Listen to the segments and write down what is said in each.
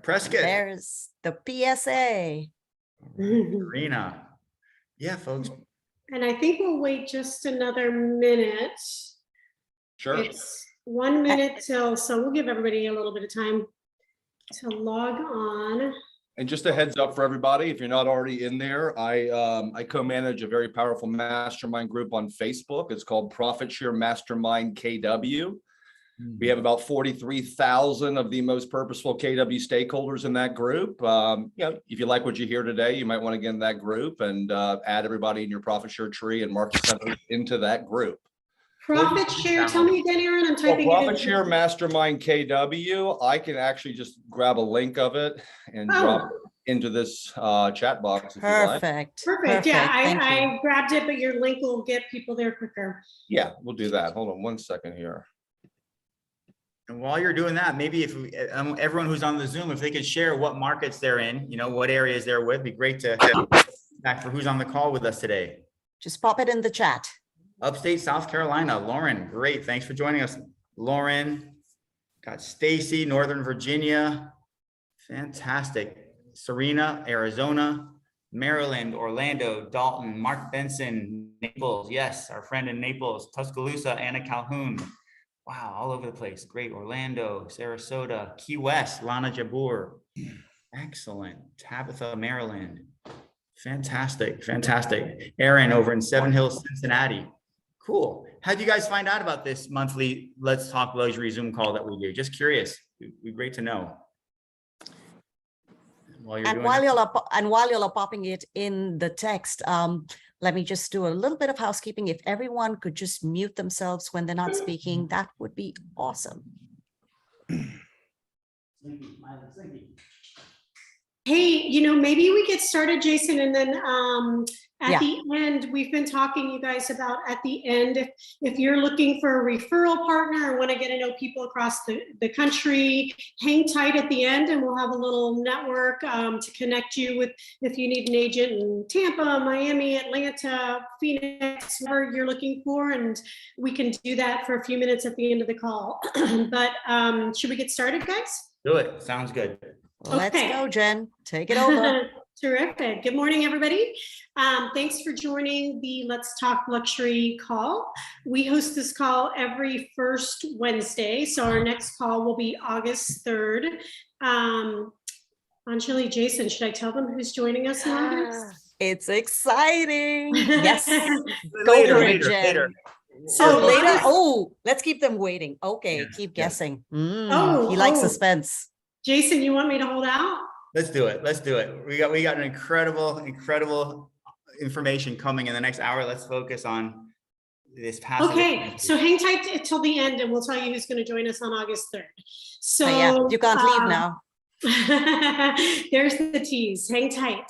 Prescott. There's the PSA. Karina. Yeah, folks. And I think we'll wait just another minute. Sure. It's 1 minute till, so we'll give everybody a little bit of time to log on. And just a heads up for everybody, if you're not already in there, I co-manage a very powerful mastermind group on Facebook. It's called Profit Share Mastermind KW. We have about 43,000 of the most purposeful KW stakeholders in that group. If you like what you hear today, you might want to get in that group and add everybody in your profit share tree and market center into that group. Profit share, tell me again, Aaron, I'm typing it in. Profit Share Mastermind KW. I can actually just grab a link of it and drop it into this chat box. If Perfect. you like. Perfect. Yeah, I grabbed it, but your link will get people there quicker. Yeah, we'll do that. Hold on 1 second here. And while you're doing that, maybe if everyone who's on the Zoom, if they could share what markets they're in, what areas they're with, be great to back for who's on the call with us today. Just pop it in the chat. Upstate South Carolina, Lauren, great. Thanks for joining us. Lauren, got Stacy, Northern Virginia. Fantastic. Serena, Arizona, Maryland, Orlando, Dalton, Mark Benson, Naples. Yes, our friend in Naples, Tuscaloosa, Anna Calhoun. Wow, all over the place. Great. Orlando, Sarasota, Key West, Lana Jabur. Excellent. Tabitha, Maryland. Fantastic. Fantastic. Aaron over in Seven Hills, Cincinnati. Cool. How did you guys find out about this monthly Let's Talk Luxury Zoom call that we do? Just curious. It'd be great to know. While y'all are popping it in the text, let me just do a little bit of housekeeping. If everyone could just mute themselves when they're not speaking, that would be awesome. Hey, maybe we get started, Jason, and then at the end, we've been talking, you guys, about at the end, if you're looking for a referral partner or want to get to know people across the country, hang tight at the end and we'll have a little network to connect you with if you need an agent in Tampa, Miami, Atlanta, Phoenix, whatever you're looking for. And we can do that for a few minutes at the end of the call. But should we get started, guys? Do it. Sounds good. Let's go, Jen. Take it over. Terrific. Good morning, everybody. Thanks for joining the Let's Talk Luxury call. We host this call every first Wednesday. So our next call will be August 3rd. Anjali, Jason, should I tell them who's joining us in August? It's exciting. Yes. Later. So later. Oh, let's keep them waiting. Okay, keep guessing. He likes suspense. Jason, you want me to hold out? Let's do it. Let's do it. We got an incredible information coming in the next hour. Let's focus on this past. Okay, so hang tight till the end and we'll tell you who's going to join us on August 3rd. So yeah, you can't leave now. There's the tease. Hang tight.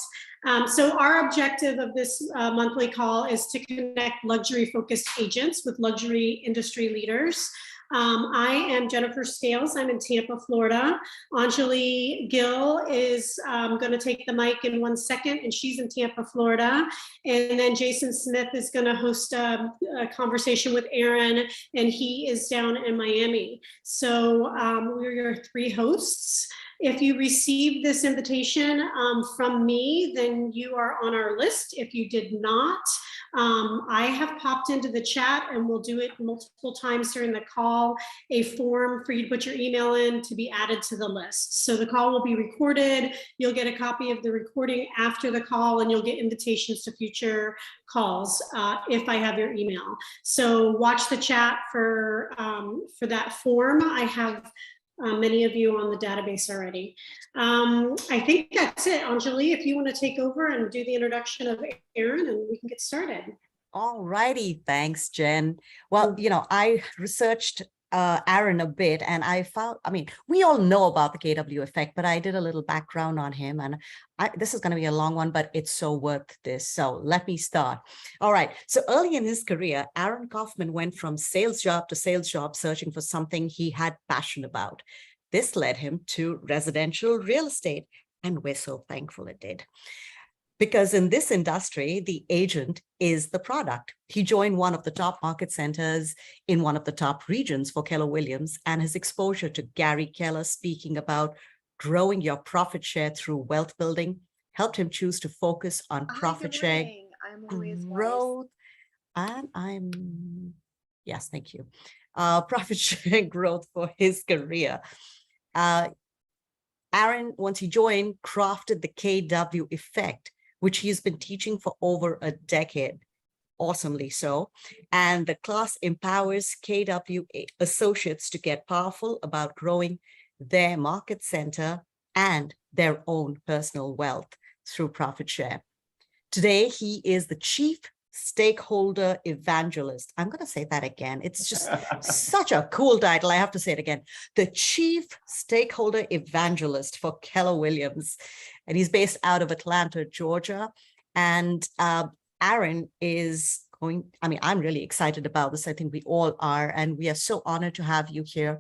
So our objective of this monthly call is to connect luxury-focused agents with luxury industry leaders. I am Jennifer Scales. I'm in Tampa, Florida. Anjali Gill is going to take the mic in 1 second, and she's in Tampa, Florida. And then Jason Smith is going to host a conversation with Aaron, and he is down in Miami. So we're your three hosts. If you received this invitation from me, then you are on our list. If you did not, I have popped into the chat, and we'll do it multiple times during the call, a form for you to put your email in to be added to the list. So the call will be recorded. You'll get a copy of the recording after the call, and you'll get invitations to future calls if I have your email. So watch the chat for that form. I have many of you on the database already. I think that's it. Anjali, if you want to take over and do the introduction of Aaron, and we can get started. All righty. Thanks, Jen. Well, I researched Aaron a bit, and I found, we all know about the KW effect, but I did a little background on him, and this is going to be a long one, but it's so worth this. So let me start. All right. So early in his career, Aaron Kaufman went from sales job to sales job, searching for something he had passion about. This led him to residential real estate, and we're so thankful it did. Because in this industry, the agent is the product. He joined one of the top market centers in one of the top regions for Keller Williams, and his exposure to Gary Keller speaking about growing your profit share through wealth building helped him choose to focus on profit share I'm Louise Weiss. growth. And yes, thank you. Profit share growth for his career. Aaron, once he joined, crafted the KW effect, which he's been teaching for over a decade. Awesomely so. And the class empowers KW associates to get powerful about growing their market center and their own personal wealth through profit share. Today, he is the Chief Stakeholder Evangelist. I'm going to say that again. It's just such a cool title. I have to say it again. The Chief Stakeholder Evangelist for Keller Williams. And he's based out of Atlanta, Georgia. And Aaron is going, I'm really excited about this. I think we all are. And we are so honored to have you here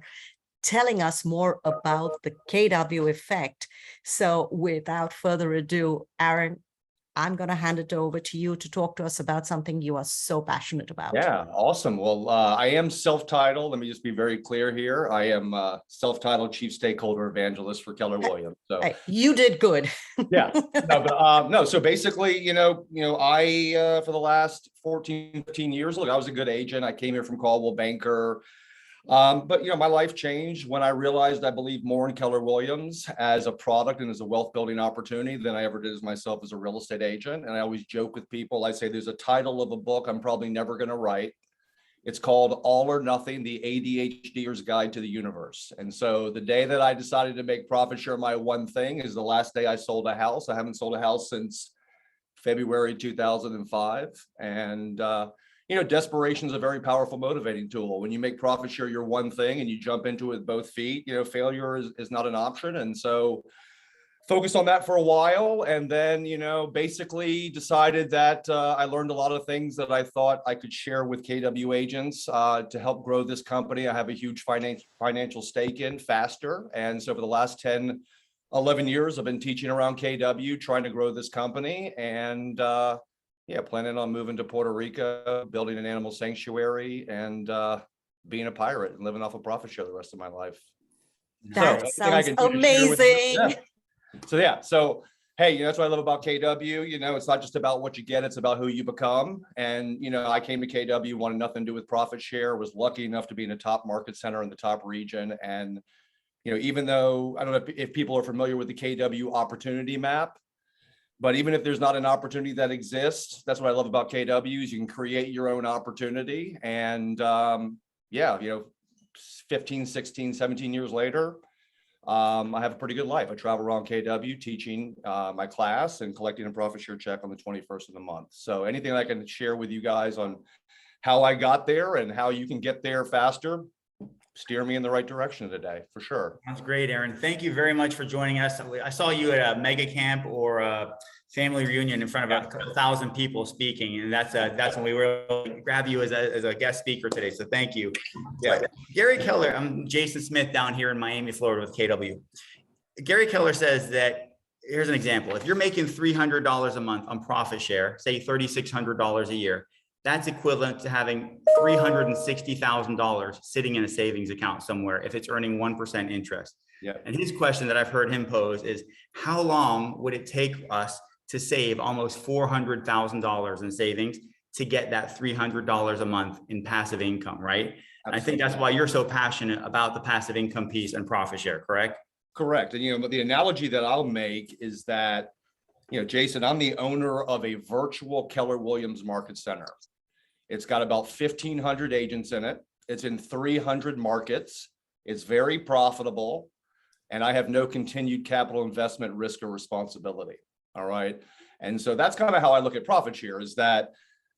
telling us more about the KW effect. So without further ado, Aaron, I'm going to hand it over to you to talk to us about something you are so passionate about. Yeah, awesome. Well, I am self-titled. Let me just be very clear here. I am self-titled Chief Stakeholder Evangelist for Keller Williams. So hey, you did good. yeah, no. So basically, I for the last 14, 15 years, look, I was a good agent. I came here from Caldwell Banker. But my life changed when I realized I believe more in Keller Williams as a product and as a wealth building opportunity than I ever did as myself as a real estate agent. And I always joke with people, I say there's a title of a book I'm probably never going to write. It's called All or Nothing, the ADHDer's Guide to the Universe. And so the day that I decided to make profit share my one thing is the last day I sold a house. I haven't sold a house since February 2005. And desperation is a very powerful motivating tool. When you make profit share your one thing and you jump into it with both feet, failure is not an option. And so focused on that for a while. And then, basically decided that I learned a lot of things that I thought I could share with KW agents to help grow this company. I have a huge financial stake in faster. And so for the last 10, 11 years, I've been teaching around KW, trying to grow this company. And planning on moving to Puerto Rico, building an animal sanctuary, and being a pirate and living off a profit share the rest of my life. That sounds amazing. So hey, that's what I love about KW. It's not just about what you get, it's about who you become. And, I came to KW, wanted nothing to do with profit share, was lucky enough to be in a top market center in the top region. And, even though, I don't know if people are familiar with the KW opportunity map, but even if there's not an opportunity that exists, that's what I love about KW is you can create your own opportunity. And 15, 16, 17 years later, I have a pretty good life. I travel around KW teaching my class and collecting a profit share check on the 21st of the month. So anything I can share with you guys on how I got there and how you can get there faster, steer me in the right direction today, for sure. That's great, Aaron. Thank you very much for joining us. I saw you at a mega camp or a family reunion in front of a couple thousand people speaking, and that's when we were able to grab you as a guest speaker today. So thank you. Yeah, Gary Keller. I'm Jason Smith down here in Miami, Florida with KW. Gary Keller says that here's an example. If you're making $300 a month on profit share, say $3,600 a year, that's equivalent to having $360,000 sitting in a savings account somewhere if it's earning 1% interest. Yeah. And his question that I've heard him pose is, how long would it take us to save almost $400,000 in savings to get that $300 a month in passive income, right? And I think that's why you're so passionate about the passive income piece and profit share, correct? Correct. And, the analogy that I'll make is that, Jason, I'm the owner of a virtual Keller Williams market center. It's got about 1,500 agents in it. It's in 300 markets. It's very profitable. And I have no continued capital investment risk or responsibility. All right. And so that's kind of how I look at profit share is that,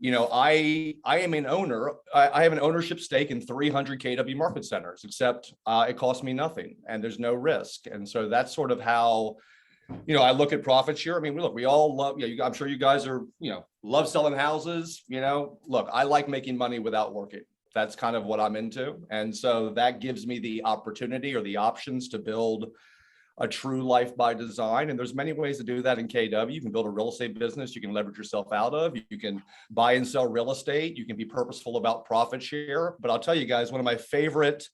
I am an owner. I have an ownership stake in 300 KW market centers, except it costs me nothing and there's no risk. And so that's sort of how, I look at profit share. I mean, look, we all love, I'm sure you guys are, love selling houses, look, I like making money without working. That's kind of what I'm into. And so that gives me the opportunity or the options to build a true life by design. And there's many ways to do that in KW. You can build a real estate business you can leverage yourself out of. You can buy and sell real estate. You can be purposeful about profit share. But I'll tell you guys, one of my favorite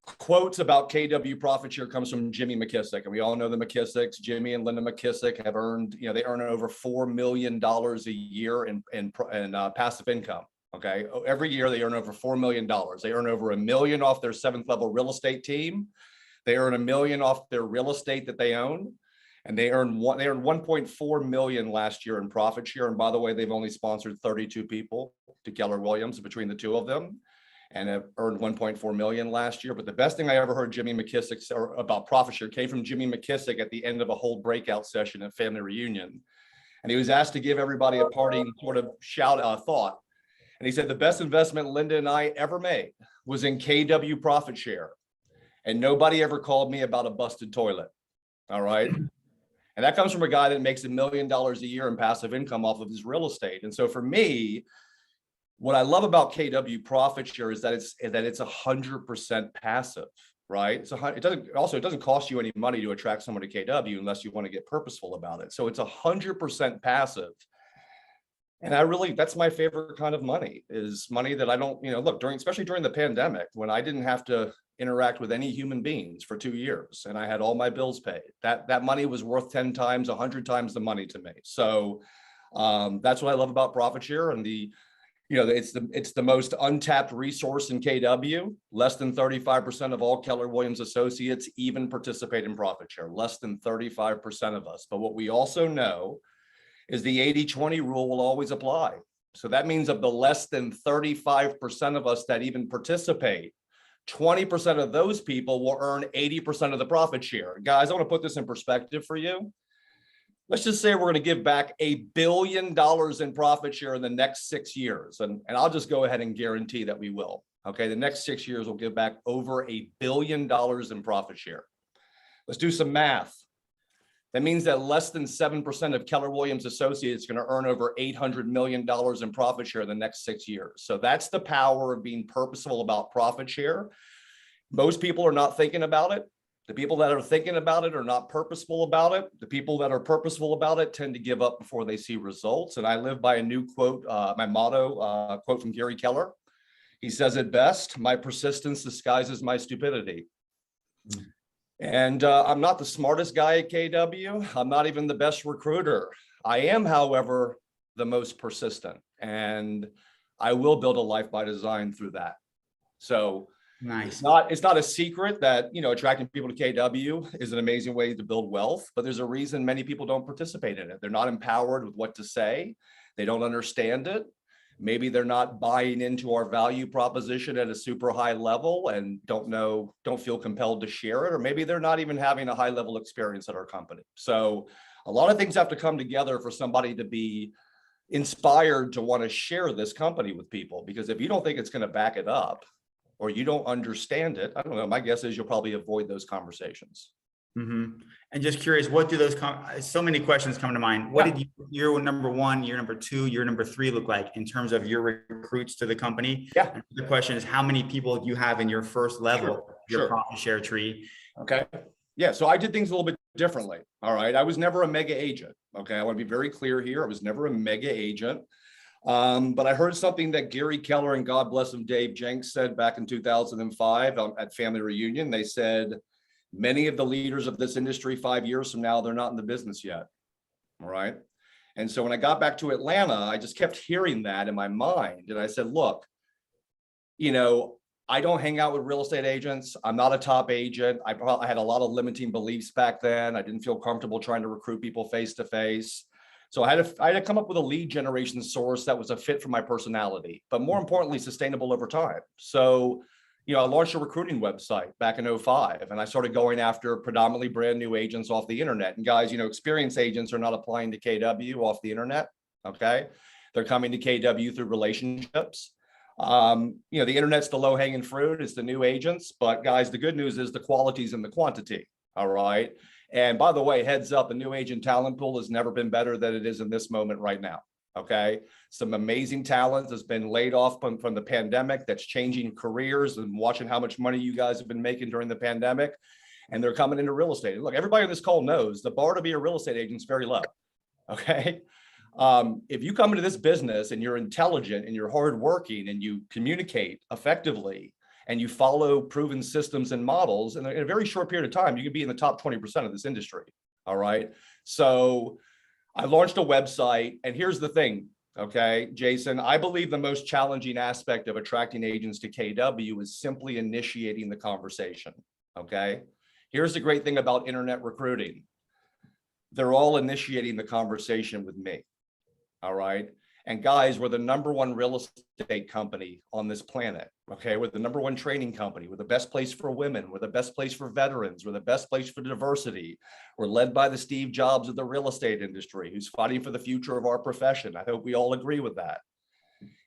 quotes about KW profit share comes from Jimmy McKissick, and we all know the McKissicks. Jimmy and Linda McKissick have earned, they earn over $4 million a year in passive income. Okay, every year they earn over $4 million. They earn over $1 million off their 7th level real estate team. They earn $1 million off their real estate that they own, and they earned 1.4 million last year in profit share. And by the way, they've only sponsored 32 people to Keller Williams between the two of them, and have earned 1.4 million last year. But the best thing I ever heard Jimmy McKissick say about profit share came from Jimmy McKissick at the end of a whole breakout session at family reunion, and he was asked to give everybody a parting sort of thought. And he said, the best investment Linda and I ever made was in KW profit share. And nobody ever called me about a busted toilet. All right. And that comes from a guy that makes $1 million a year in passive income off of his real estate. And so for me, what I love about KW profit share is that it's 100% passive, right? So it doesn't cost you any money to attract someone to KW unless you want to get purposeful about it. So it's 100% passive. And that's my favorite kind of money, is money that I don't, look, especially during the pandemic, when I didn't have to interact with any human beings for 2 years and I had all my bills paid, that money was worth 10 times, 100 times the money to me. So that's what I love about profit share. And it's the most untapped resource in KW. Less than 35% of all Keller Williams associates even participate in profit share, less than 35% of us. But what we also know is the 80-20 rule will always apply. So that means of the less than 35% of us that even participate, 20% of those people will earn 80% of the profit share. Guys, I want to put this in perspective for you. Let's just say we're going to give back $1 billion in profit share in the next 6 years. And I'll just go ahead and guarantee that we will. Okay, the next 6 years we'll give back over $1 billion in profit share. Let's do some math. That means that less than 7% of Keller Williams associates are going to earn over $800 million in profit share in the next 6 years. So that's the power of being purposeful about profit share. Most people are not thinking about it. The people that are thinking about it are not purposeful about it. The people that are purposeful about it tend to give up before they see results. And I live by a new quote, my motto, quote from Gary Keller. He says it best: my persistence disguises my stupidity. And I'm not the smartest guy at KW. I'm not even the best recruiter. I am, however, the most persistent, and I will build a life by design through that. So nice. It's not a secret that, attracting people to KW is an amazing way to build wealth, but there's a reason many people don't participate in it. They're not empowered with what to say. They don't understand it. Maybe they're not buying into our value proposition at a super high level and don't feel compelled to share it, or maybe they're not even having a high level experience at our company. So a lot of things have to come together for somebody to be inspired to want to share this company with people, because if you don't think it's going to back it up, or you don't understand it, I don't know, my guess is you'll probably avoid those conversations. Mm-hmm. And just curious, what do those so many questions come to mind? What did year number 1, year number 2, year number 3 look like in terms of your recruits to the company? Yeah. And the question is, how many people do you have in your first level, your profit share tree? Okay. Yeah. So I did things a little bit differently. All right. I was never a mega agent. Okay. I want to be very clear here. I was never a mega agent. But I heard something that Gary Keller and God bless him, Dave Jenks, said back in 2005 at family reunion. They said, many of the leaders of this industry 5 years from now, they're not in the business yet. All right. And so when I got back to Atlanta, I just kept hearing that in my mind. And I said, look, I don't hang out with real estate agents. I'm not a top agent. I had a lot of limiting beliefs back then. I didn't feel comfortable trying to recruit people face to face. So I had to come up with a lead generation source that was a fit for my personality, but more importantly, sustainable over time. So I launched a recruiting website back in 2005, and I started going after predominantly brand new agents off the internet. And guys, experienced agents are not applying to KW off the internet. Okay. They're coming to KW through relationships. The internet's the low hanging fruit. It's the new agents, but guys, the good news is the quality's in the quantity. All right. And by the way, heads up, the new agent talent pool has never been better than it is in this moment right now. Okay. Some amazing talent has been laid off from the pandemic that's changing careers, and watching how much money you guys have been making during the pandemic. And they're coming into real estate. And look, everybody on this call knows the bar to be a real estate agent is very low. Okay. If you come into this business and you're intelligent and you're hardworking and you communicate effectively and you follow proven systems and models, in a very short period of time, you could be in the top 20% of this industry. All right. So I launched a website, and here's the thing. Okay, Jason, I believe the most challenging aspect of attracting agents to KW is simply initiating the conversation. Okay. Here's the great thing about internet recruiting. They're all initiating the conversation with me. All right. And guys, we're the #1 real estate company on this planet. Okay. We're the #1 training company. We're the best place for women. We're the best place for veterans. We're the best place for diversity. We're led by the Steve Jobs of the real estate industry, who's fighting for the future of our profession. I hope we all agree with that.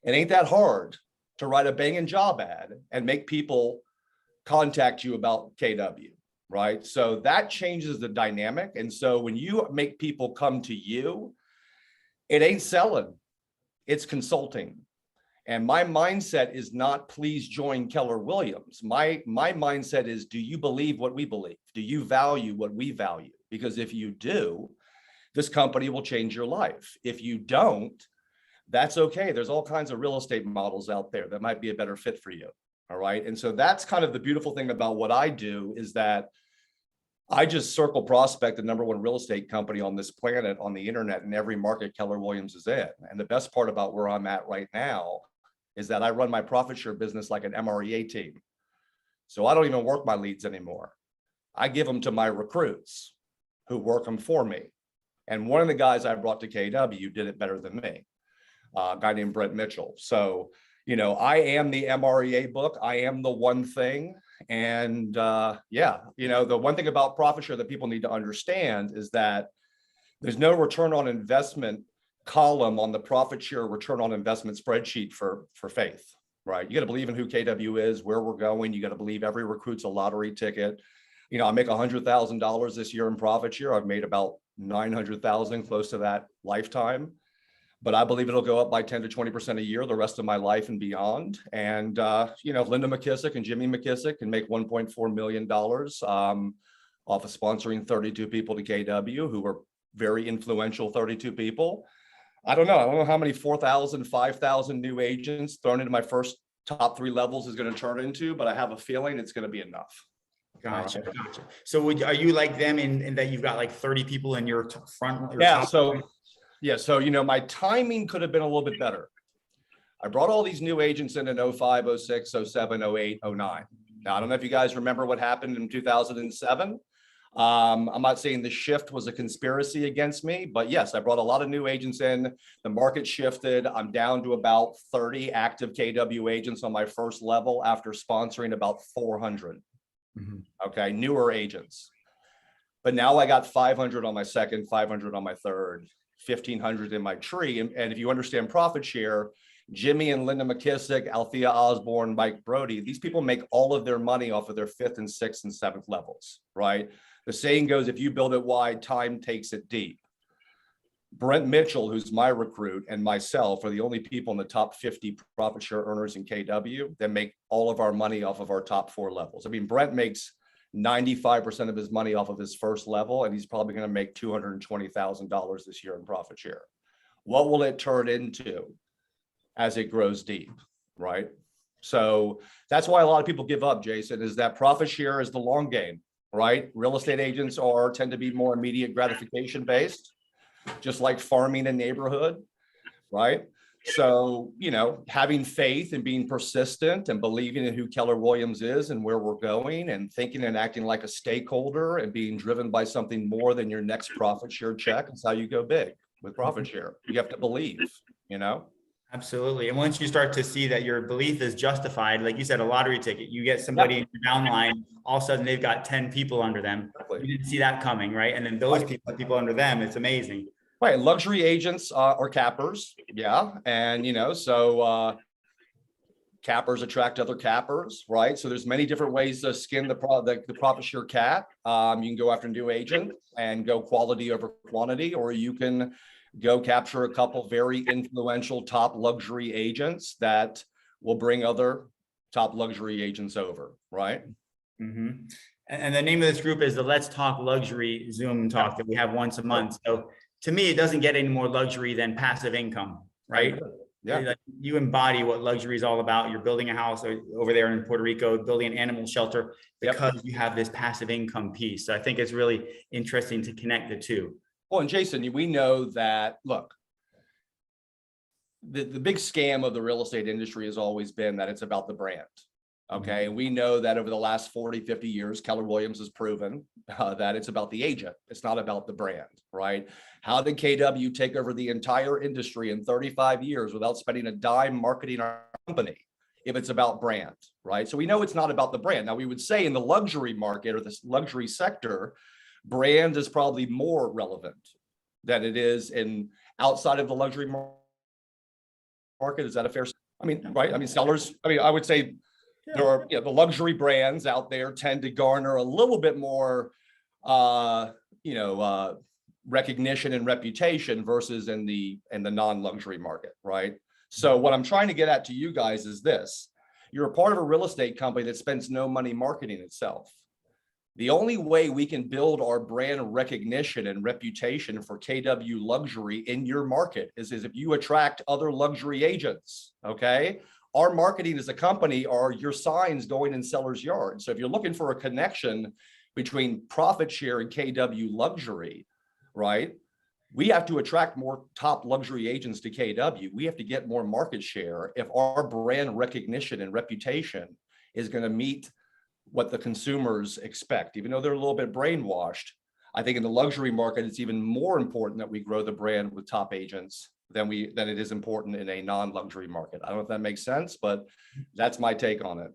It ain't that hard to write a banging job ad and make people contact you about KW, right? So that changes the dynamic. And so when you make people come to you, it ain't selling, it's consulting. And my mindset is not, please join Keller Williams. My mindset is, do you believe what we believe? Do you value what we value? Because if you do, this company will change your life. If you don't, that's okay. There's all kinds of real estate models out there that might be a better fit for you. All right. And so that's kind of the beautiful thing about what I do, is that I just circle prospect the #1 real estate company on this planet on the internet in every market Keller Williams is in. And the best part about where I'm at right now is that I run my profit share business like an MREA team. So I don't even work my leads anymore. I give them to my recruits who work them for me. And one of the guys I brought to KW did it better than me, a guy named Brent Mitchell. So, you know, I am the MREA book. I am the one thing. And yeah, you know, the one thing about profit share that people need to understand is that there's no return on investment column on the profit share return on investment spreadsheet for faith, right? You got to believe in who KW is, where we're going. You got to believe every recruit's a lottery ticket. You know, I make $100,000 this year in profit share. I've made about 900,000, close to that lifetime. But I believe it'll go up by 10 to 20% a year the rest of my life and beyond. And, you know, Linda McKissick and Jimmy McKissick can make $1.4 million off of sponsoring 32 people to KW, who were very influential 32 people. I don't know how many 4,000, 5,000 new agents thrown into my first top 3 levels is going to turn into, but I have a feeling it's going to be enough. Gotcha. Gotcha. So are you like them in that you've got like 30 people in your front? Yeah. So, you know, my timing could have been a little bit better. I brought all these new agents in 05, 06, 07, 08, 09. Now, I don't know if you guys remember what happened in 2007. I'm not saying the shift was a conspiracy against me, but yes, I brought a lot of new agents in. The market shifted. I'm down to about 30 active KW agents on my first level after sponsoring about 400. Okay, newer agents. But now I got 500 on my second, 500 on my third, 1,500 in my tree. And if you understand profit share, Jimmy and Linda McKissick, Althea Osborne, Mike Brody, these people make all of their money off of their 5th and 6th and 7th levels, right? The saying goes, if you build it wide, time takes it deep. Brent Mitchell, who's my recruit, and myself are the only people in the top 50 profit share earners in KW that make all of our money off of our top 4 levels. I mean, Brent makes 95% of his money off of his first level, and he's probably going to make $220,000 this year in profit share. What will it turn into as it grows deep, right? So that's why a lot of people give up, Jason, is that profit share is the long game, right? Real estate agents tend to be more immediate gratification based, just like farming a neighborhood, right? So, you know, having faith and being persistent and believing in who Keller Williams is and where we're going, and thinking and acting like a stakeholder and being driven by something more than your next profit share check is how you go big with profit share. You have to believe, you know? Absolutely. And once you start to see that your belief is justified, like you said, a lottery ticket, you get somebody in your downline, all of a sudden they've got 10 people under them. Exactly. You didn't see that coming, right? And then those people under them, it's amazing. Right. Luxury agents are cappers. Yeah. And, you know, so cappers attract other cappers, right? So there's many different ways to skin the profit share cat. You can go after a new agent and go quality over quantity, or you can go capture a couple very influential top luxury agents that will bring other top luxury agents over, right? Mm-hmm. And the name of this group is the Let's Talk Luxury Zoom talk that we have once a month. So to me, it doesn't get any more luxury than passive income, right? Yeah. Like, you embody what luxury is all about. You're building a house over there in Puerto Rico, building an animal shelter because you have this passive income piece. So I think it's really interesting to connect the two. Well, and Jason, we know that, look, the big scam of the real estate industry has always been that it's about the brand. Okay. And we know that over the last 40, 50 years, Keller Williams has proven that it's about the agent. It's not about the brand, right? How did KW take over the entire industry in 35 years without spending a dime marketing our company if it's about brand, right? So we know it's not about the brand. Now, we would say in the luxury market or this luxury sector, brand is probably more relevant than it is in outside of the luxury market. Is that a fair? I mean, right? I mean, sellers, I mean, I would say there are, the luxury brands out there tend to garner a little bit more, recognition and reputation versus in the non-luxury market, right? So what I'm trying to get at to you guys is this: you're a part of a real estate company that spends no money marketing itself. The only way we can build our brand recognition and reputation for KW Luxury in your market is if you attract other luxury agents, okay? Our marketing as a company are your signs going in sellers' yards. So if you're looking for a connection between profit share and KW Luxury, right? We have to attract more top luxury agents to KW. We have to get more market share if our brand recognition and reputation is going to meet what the consumers expect, even though they're a little bit brainwashed. I think in the luxury market, it's even more important that we grow the brand with top agents than it is important in a non-luxury market. I don't know if that makes sense, but that's my take on it.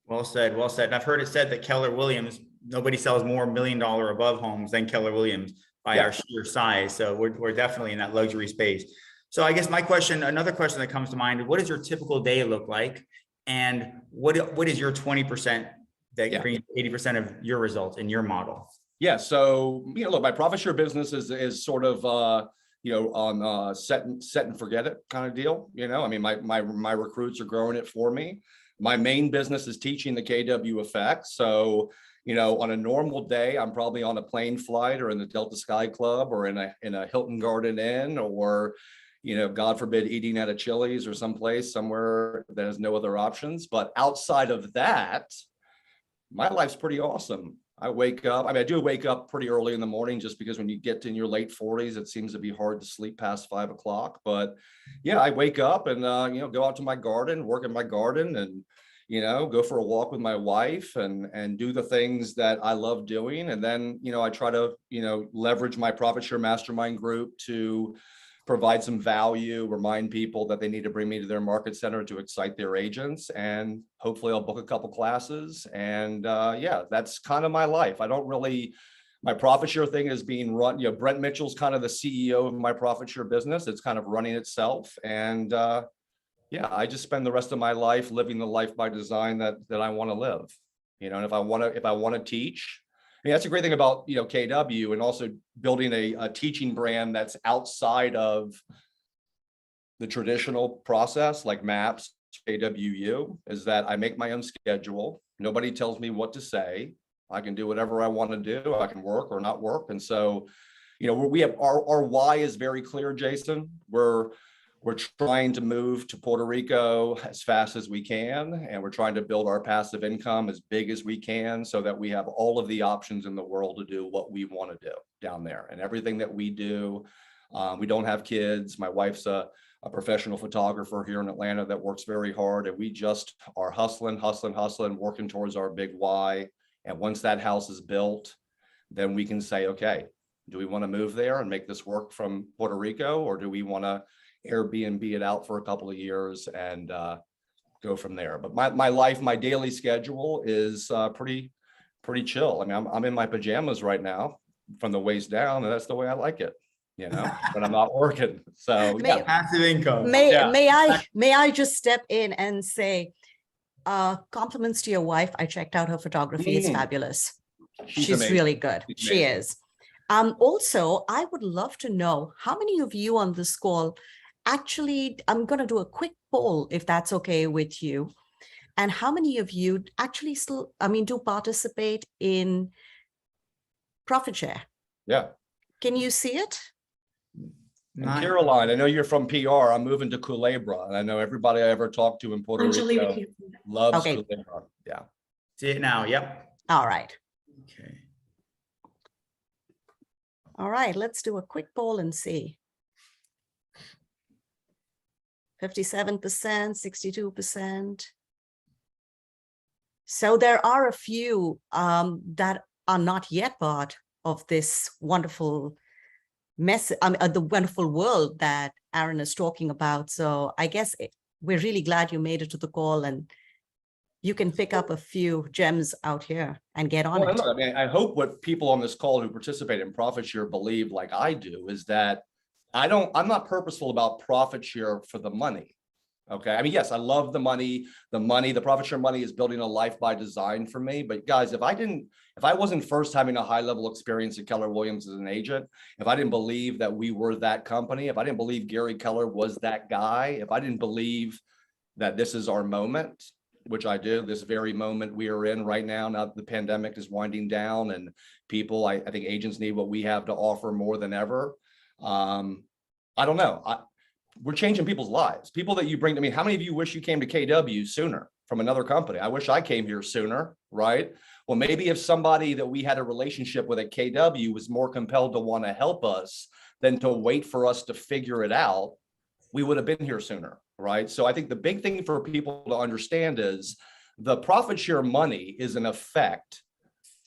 Well said. Well said. And I've heard it said that Keller Williams, nobody sells more $1 million above homes than Keller Williams by our sheer size. So we're definitely in that luxury space. So I guess another question that comes to mind, what does your typical day look like? And what is your 20% that brings 80% of your results in your model? Yeah. So, look, my profit share business is sort of, on set and forget it kind of deal. I mean, my recruits are growing it for me. My main business is teaching the KW effect. So, on a normal day, I'm probably on a plane flight or in the Delta Sky Club or in a Hilton Garden Inn or, God forbid, eating at a Chili's or someplace somewhere that has no other options. But outside of that, my life's pretty awesome. I wake up, I do wake up pretty early in the morning just because when you get in your late 40s, it seems to be hard to sleep past 5 o'clock. But yeah, I wake up and, go out to my garden, work in my garden and, go for a walk with my wife and do the things that I love doing. And then, I try to, leverage my profit share mastermind group to provide some value, remind people that they need to bring me to their market center to excite their agents. And hopefully I'll book a couple classes. And that's kind of my life. My profit share thing is being run, Brent Mitchell's kind of the CEO of my profit share business. It's kind of running itself. And I just spend the rest of my life living the life by design that I want to live, and if I want to teach, that's a great thing about, KW and also building a teaching brand that's outside of the traditional process like MAPS, KWU, is that I make my own schedule. Nobody tells me what to say. I can do whatever I want to do. I can work or not work. And so, we have our why is very clear, Jason. We're trying to move to Puerto Rico as fast as we can, and we're trying to build our passive income as big as we can so that we have all of the options in the world to do what we want to do down there. And everything that we do, we don't have kids. My wife's a professional photographer here in Atlanta that works very hard, and we just are hustling, working towards our big why. And once that house is built, then we can say, okay, do we want to move there and make this work from Puerto Rico, or do we want to Airbnb it out for a couple of years and go from there? But my daily schedule is pretty chill. I mean, I'm in my pajamas right now from the waist down, and that's the way I like it, when I'm not working. So passive income. May I just step in and say, compliments to your wife. I checked out her photography. It's fabulous. She's really good. She is. Also, I would love to know how many of you on this call actually, I'm going to do a quick poll if that's okay with you. And how many of you actually do participate in profit share? Yeah. Can you see it? And Nice. Caroline, I know you're from PR. I'm moving to Culebra, and I know everybody I ever talked to in Puerto Angelina Rico can't. loves Okay. Culebra. Yeah. See it now. Yep. All right. Okay. All right. Let's do a quick poll and see. 57%, 62%. So there are a few that are not yet part of this wonderful message, the wonderful world that Aaron is talking about. So I guess we're really glad you made it to the call, and you can pick up a few gems out here and get on Well, it. look, I mean, I hope what people on this call who participate in profit share believe, like I do, is that I'm not purposeful about profit share for the money. Okay. I mean, yes, I love the money, the profit share money is building a life by design for me. But guys, if I wasn't first having a high level experience at Keller Williams as an agent, if I didn't believe that we were that company, if I didn't believe Gary Keller was that guy, if I didn't believe that this is our moment, which I do, this very moment we are in right now that the pandemic is winding down and people, I think agents need what we have to offer more than ever. I don't know. We're changing people's lives. People that you bring to me, how many of you wish you came to KW sooner from another company? I wish I came here sooner, right? Well, maybe if somebody that we had a relationship with at KW was more compelled to want to help us than to wait for us to figure it out, we would have been here sooner, right? So I think the big thing for people to understand is the profit share money is an effect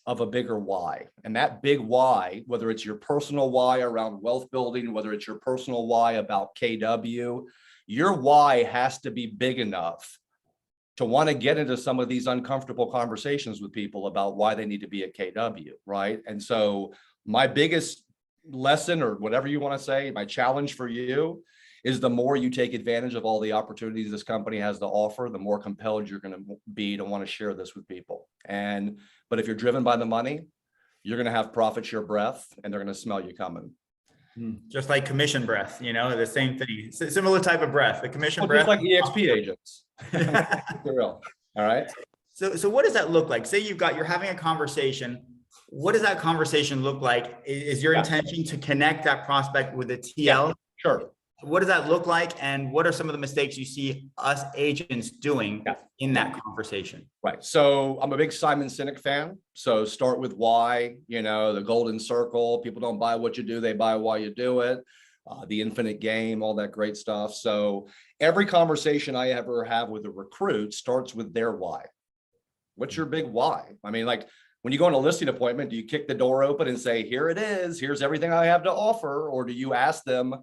of a bigger why. And that big why, whether it's your personal why around wealth building, whether it's your personal why about KW, your why has to be big enough to want to get into some of these uncomfortable conversations with people about why they need to be at KW, right? And so my biggest lesson, or whatever you want to say, my challenge for you is the more you take advantage of all the opportunities this company has to offer, the more compelled you're going to be to want to share this with people. But if you're driven by the money, you're going to have profit share breath, and they're going to smell you coming. Just like commission breath, the same thing, similar type of breath, the commission breath. Just like EXP agents. For real. All right. So what does that look like? Say you're having a conversation. What does that conversation look like? Is your intention to connect that prospect with a TL? Yeah, sure. What does that look like? And what are some of the mistakes you see us agents doing in that conversation? Right. So I'm a big Simon Sinek fan. So start with why, the golden circle. People don't buy what you do, they buy why you do it. The infinite game, all that great stuff. So every conversation I ever have with a recruit starts with their why. What's your big why? I mean, like when you go on a listing appointment, do you kick the door open and say, here it is, here's everything I have to offer? Or do you ask them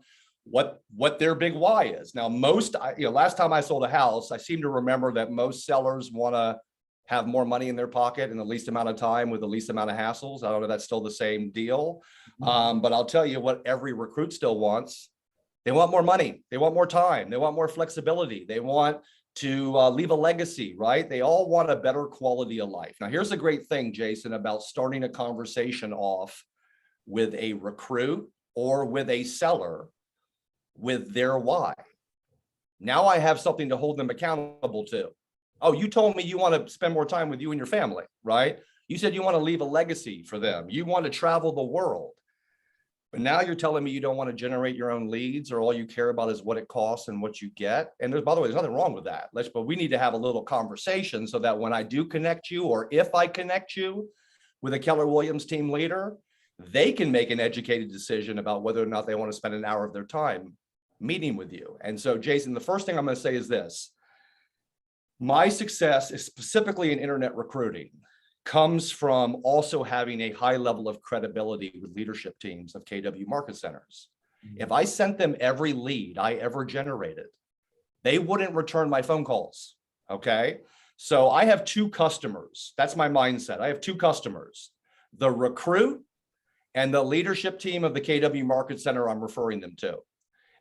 what their big why is? Now, last time I sold a house, I seem to remember that most sellers want to have more money in their pocket in the least amount of time with the least amount of hassles. I don't know if that's still the same deal. But I'll tell you what every recruit still wants. They want more money. They want more time. They want more flexibility. They want to leave a legacy, right? They all want a better quality of life. Now, here's the great thing, Jason, about starting a conversation off with a recruit or with a seller with their why. Now I have something to hold them accountable to. Oh, you told me you want to spend more time with you and your family, right? You said you want to leave a legacy for them. You want to travel the world. But now you're telling me you don't want to generate your own leads, or all you care about is what it costs and what you get. And by the way, there's nothing wrong with that. But we need to have a little conversation so that when I do connect you, or if I connect you with a Keller Williams team leader, they can make an educated decision about whether or not they want to spend an hour of their time meeting with you. And so, Jason, the first thing I'm going to say is this. My success is specifically in internet recruiting comes from also having a high level of credibility with leadership teams of KW market centers. If I sent them every lead I ever generated, they wouldn't return my phone calls. Okay. So I have two customers. That's my mindset. I have two customers, the recruit and the leadership team of the KW market center I'm referring them to.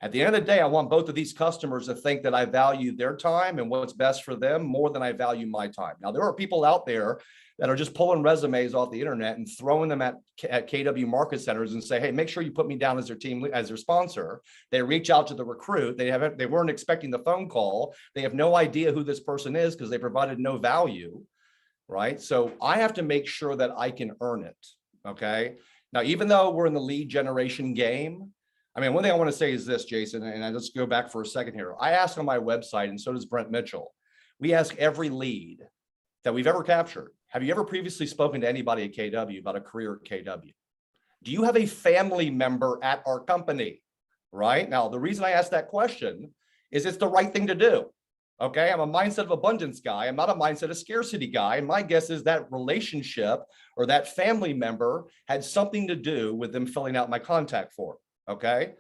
At the end of the day, I want both of these customers to think that I value their time and what's best for them more than I value my time. Now, there are people out there that are just pulling resumes off the internet and throwing them at KW market centers and say, hey, make sure you put me down as their team, as their sponsor. They reach out to the recruit. They weren't expecting the phone call. They have no idea who this person is because they provided no value, right? So I have to make sure that I can earn it, okay? Now, even though we're in the lead generation game, I mean, one thing I want to say is this, Jason, and I just go back for a second here. I ask on my website, and so does Brent Mitchell. We ask every lead that we've ever captured, have you ever previously spoken to anybody at KW about a career at KW? Do you have a family member at our company? Right? Now, the reason I ask that question is it's the right thing to do. Okay, I'm a mindset of abundance guy. I'm not a mindset of scarcity guy. And my guess is that relationship or that family member had something to do with them filling out my contact form. Okay,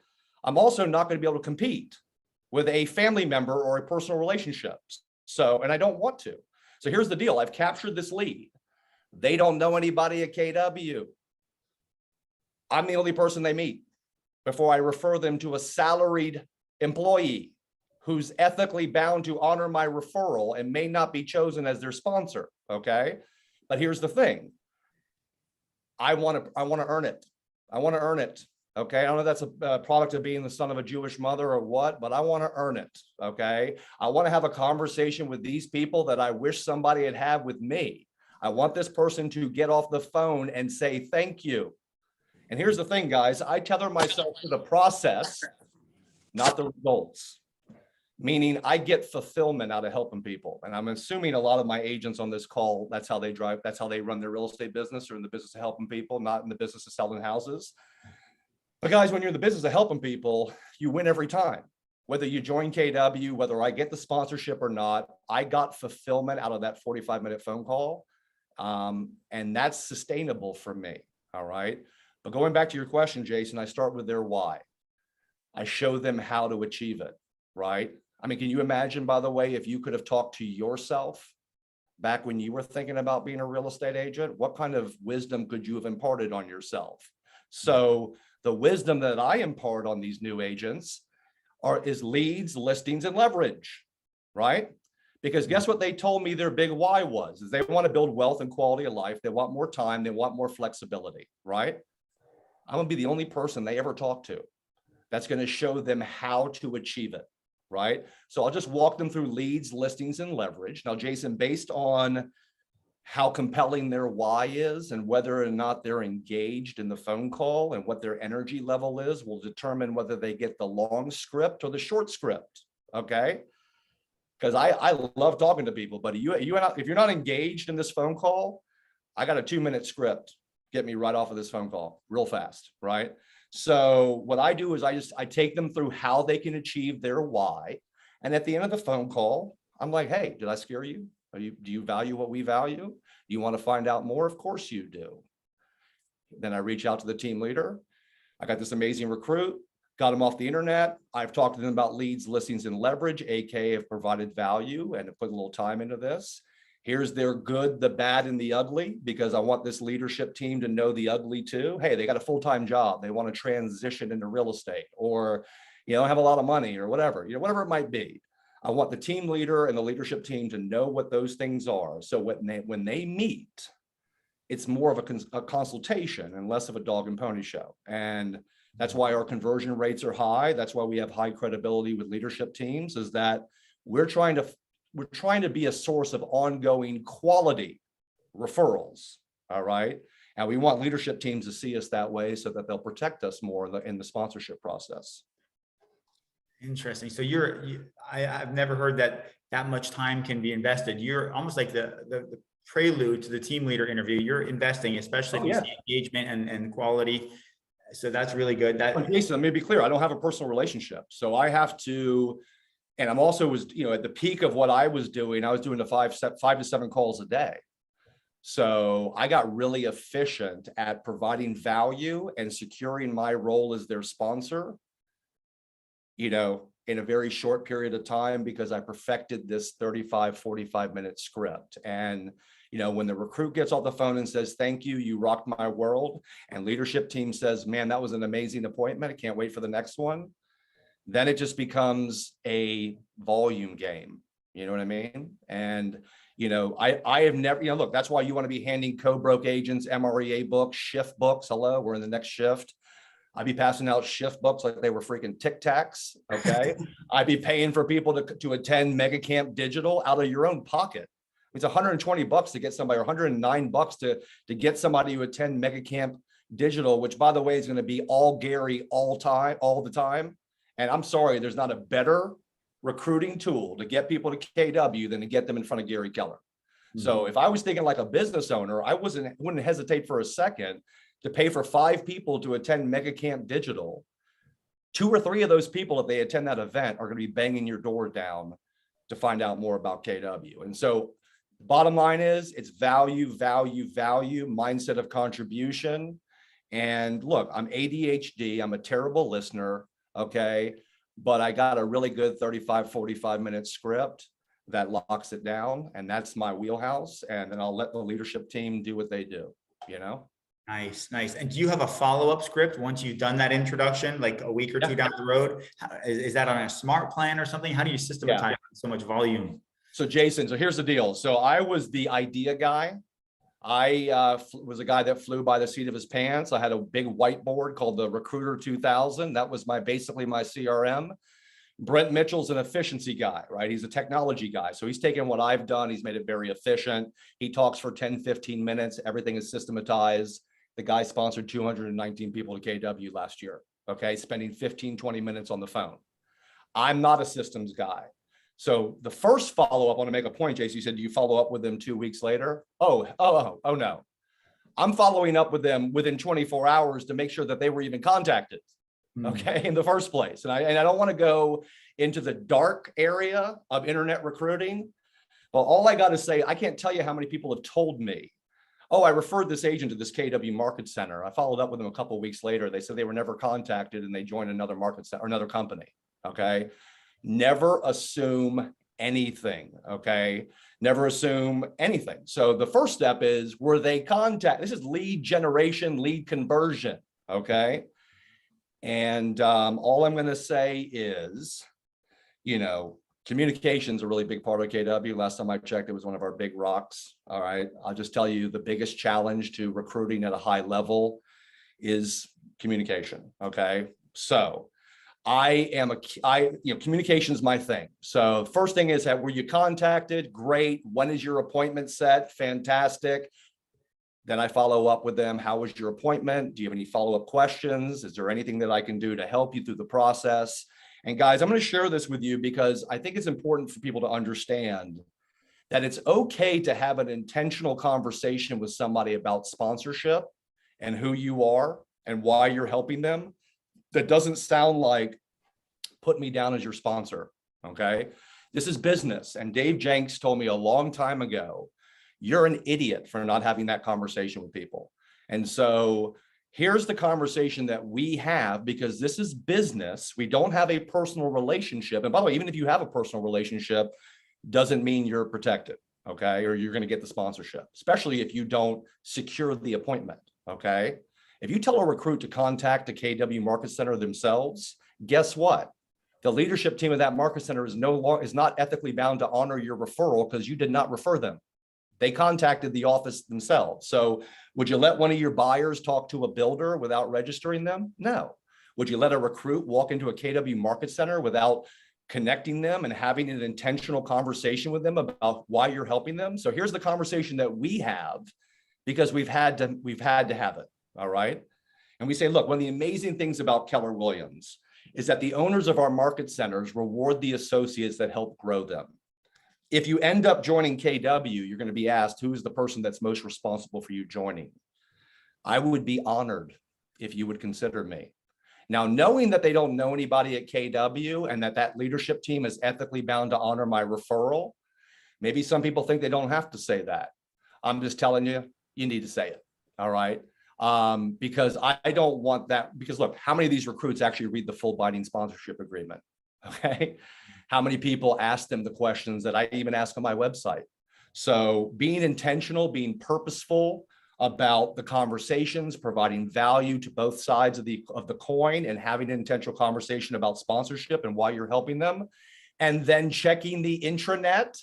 I'm also not going to be able to compete with a family member or a personal relationship. So, and I don't want to. So here's the deal. I've captured this lead. They don't know anybody at KW. I'm the only person they meet before I refer them to a salaried employee who's ethically bound to honor my referral and may not be chosen as their sponsor. Okay. But here's the thing. I want to earn it. I want to earn it. Okay. I don't know if that's a product of being the son of a Jewish mother or what, but I want to earn it. Okay. I want to have a conversation with these people that I wish somebody had had with me. I want this person to get off the phone and say, thank you. And here's the thing, guys, I tether myself to the process, not the results. Meaning I get fulfillment out of helping people. And I'm assuming a lot of my agents on this call, that's how they drive, that's how they run their real estate business, or in the business of helping people, not in the business of selling houses. But guys, when you're in the business of helping people, you win every time. Whether you join KW, whether I get the sponsorship or not, I got fulfillment out of that 45-minute phone call. And that's sustainable for me. All right. But going back to your question, Jason, I start with their why. I show them how to achieve it. Right. I mean, can you imagine, by the way, if you could have talked to yourself back when you were thinking about being a real estate agent, what kind of wisdom could you have imparted on yourself? So the wisdom that I impart on these new agents is leads, listings, and leverage, right? Because guess what they told me their big why was, is they want to build wealth and quality of life. They want more time. They want more flexibility, right? I'm going to be the only person they ever talk to that's going to show them how to achieve it. Right. So I'll just walk them through leads, listings, and leverage. Now, Jason, based on how compelling their why is and whether or not they're engaged in the phone call and what their energy level is, will determine whether they get the long script or the short script. Okay. Because I love talking to people, but if you're not engaged in this phone call, I got a 2-minute script. Get me right off of this phone call real fast. Right. So what I do is I take them through how they can achieve their why. And at the end of the phone call, I'm like, hey, did I scare you? Do you value what we value? Do you want to find out more? Of course you do. Then I reach out to the team leader. I got this amazing recruit, got them off the internet. I've talked to them about leads, listings, and leverage, aka have provided value and have put a little time into this. Here's their good, the bad, and the ugly, because I want this leadership team to know the ugly too. Hey, they got a full-time job. They want to transition into real estate, or, have a lot of money or whatever, whatever it might be. I want the team leader and the leadership team to know what those things are. So when they meet, it's more of a consultation and less of a dog and pony show. And that's why our conversion rates are high. That's why we have high credibility with leadership teams, is that we're trying to be a source of ongoing quality referrals. All right. And we want leadership teams to see us that way so that they'll protect us more in the sponsorship process. Interesting. So I've never heard that much time can be invested. You're almost like the prelude to the team leader interview. You're investing, especially if you see engagement and quality. So that's really good. Jason, let me be clear. I don't have a personal relationship. So I have to, and I'm also at the peak of what I was doing the 5 to 7 calls a day. So I got really efficient at providing value and securing my role as their sponsor, in a very short period of time, because I perfected this 45-minute script. And, when the recruit gets off the phone and says, thank you, you rocked my world, and leadership team says, man, that was an amazing appointment, I can't wait for the next one, then it just becomes a volume game. You know what I mean? And, I have never, look, that's why you want to be handing co-broke agents MREA books, shift books. Hello, we're in the next shift. I'd be passing out shift books like they were freaking Tic Tacs. Okay. I'd be paying for people to attend Mega Camp Digital out of your own pocket. It's $120 to get somebody, or $109 to get somebody to attend Mega Camp digital, which by the way, is going to be all Gary all the time. And I'm sorry, there's not a better recruiting tool to get people to KW than to get them in front of Gary Keller. So if I was thinking like a business owner, I wouldn't hesitate for a second to pay for 5 people to attend Mega Camp Digital. 2 or 3 of those people, if they attend that event, are going to be banging your door down to find out more about KW. And so bottom line is it's value, value, value, mindset of contribution. And look, I'm ADHD. I'm a terrible listener. Okay. But I got a really good 35, 45 minute script that locks it down. And that's my wheelhouse. And then I'll let the leadership team do what they do, you know? Nice, nice. And do you have a follow-up script once you've done that introduction, like a week or two down the road? Is that on a smart plan or something? How do you systematize so much volume? So Jason, so here's the deal. So I was the idea guy. I was a guy that flew by the seat of his pants. I had a big whiteboard called the Recruiter 2000. That was basically my CRM. Brent Mitchell's an efficiency guy, right? He's a technology guy. So he's taken what I've done. He's made it very efficient. He talks for 10, 15 minutes. Everything is systematized. The guy sponsored 219 people to KW last year. Okay. Spending 15, 20 minutes on the phone. I'm not a systems guy. So the first follow-up, I want to make a point, Jason, you said, do you follow up with them 2 weeks later? Oh, no. I'm following up with them within 24 hours to make sure that they were even contacted. Okay, in the first place. And I don't want to go into the dark area of internet recruiting, but all I got to say, I can't tell you how many people have told me, oh, I referred this agent to this KW Market Center. I followed up with them a couple of weeks later. They said they were never contacted and they joined another market center or another company. Okay. Never assume anything. Okay. Never assume anything. So the first step is, were they contacted? This is lead generation, lead conversion. Okay. And all I'm going to say is, you know, communication is a really big part of KW. Last time I checked, it was one of our big rocks. All right. I'll just tell you the biggest challenge to recruiting at a high level is communication. Okay. So communication is my thing. So first thing is, were you contacted? Great. When is your appointment set? Fantastic. Then I follow up with them. How was your appointment? Do you have any follow-up questions? Is there anything that I can do to help you through the process? And guys, I'm going to share this with you because I think it's important for people to understand that it's okay to have an intentional conversation with somebody about sponsorship and who you are and why you're helping them. That doesn't sound like put me down as your sponsor. Okay. This is business. And Dave Jenks told me a long time ago, you're an idiot for not having that conversation with people. And so here's the conversation that we have, because this is business. We don't have a personal relationship. And by the way, even if you have a personal relationship, doesn't mean you're protected, okay? Or you're going to get the sponsorship, especially if you don't secure the appointment, okay? If you tell a recruit to contact the KW Market Center themselves, guess what? The leadership team of that market center is not ethically bound to honor your referral because you did not refer them. They contacted the office themselves. So would you let one of your buyers talk to a builder without registering them? No. Would you let a recruit walk into a KW Market Center without connecting them and having an intentional conversation with them about why you're helping them? So here's the conversation that we have, because we've had to have it. All right. And we say, look, one of the amazing things about Keller Williams is that the owners of our market centers reward the associates that help grow them. If you end up joining KW, you're going to be asked, who is the person that's most responsible for you joining? I would be honored if you would consider me. Now, knowing that they don't know anybody at KW and that leadership team is ethically bound to honor my referral, maybe some people think they don't have to say that. I'm just telling you, you need to say it. All right. Because I don't want that, because look, how many of these recruits actually read the full binding sponsorship agreement? Okay. How many people ask them the questions that I even ask on my website? So being intentional, being purposeful about the conversations, providing value to both sides of the coin, and having an intentional conversation about sponsorship and why you're helping them, and then checking the intranet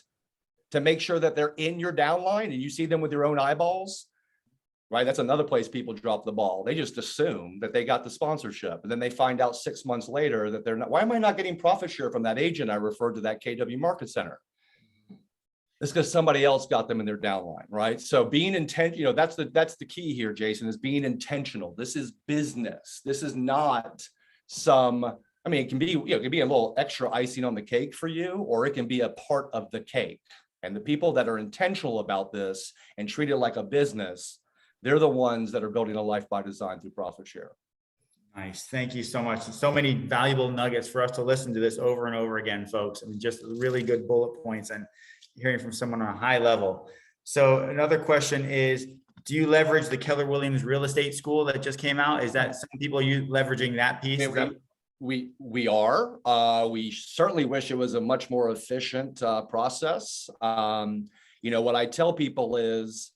to make sure that they're in your downline and you see them with your own eyeballs. Right? That's another place people drop the ball. They just assume that they got the sponsorship, and then they find out 6 months later that they're not. Why am I not getting profit share from that agent I referred to that KW Market Center? It's because somebody else got them in their downline, right? So being intentional, that's the key here, Jason, is being intentional. This is business. This is not some, I mean, it can be, it can be a little extra icing on the cake for you, or it can be a part of the cake. And the people that are intentional about this and treat it like a business, they're the ones that are building a life by design through profit share. Nice. Thank you so much. So many valuable nuggets for us to listen to this over and over again, folks. I mean, just really good bullet points and hearing from someone on a high level. So another question is, do you leverage the Keller Williams real estate school that just came out? Is that some people are you leveraging that piece? We are. We certainly wish it was a much more efficient process. What I tell people is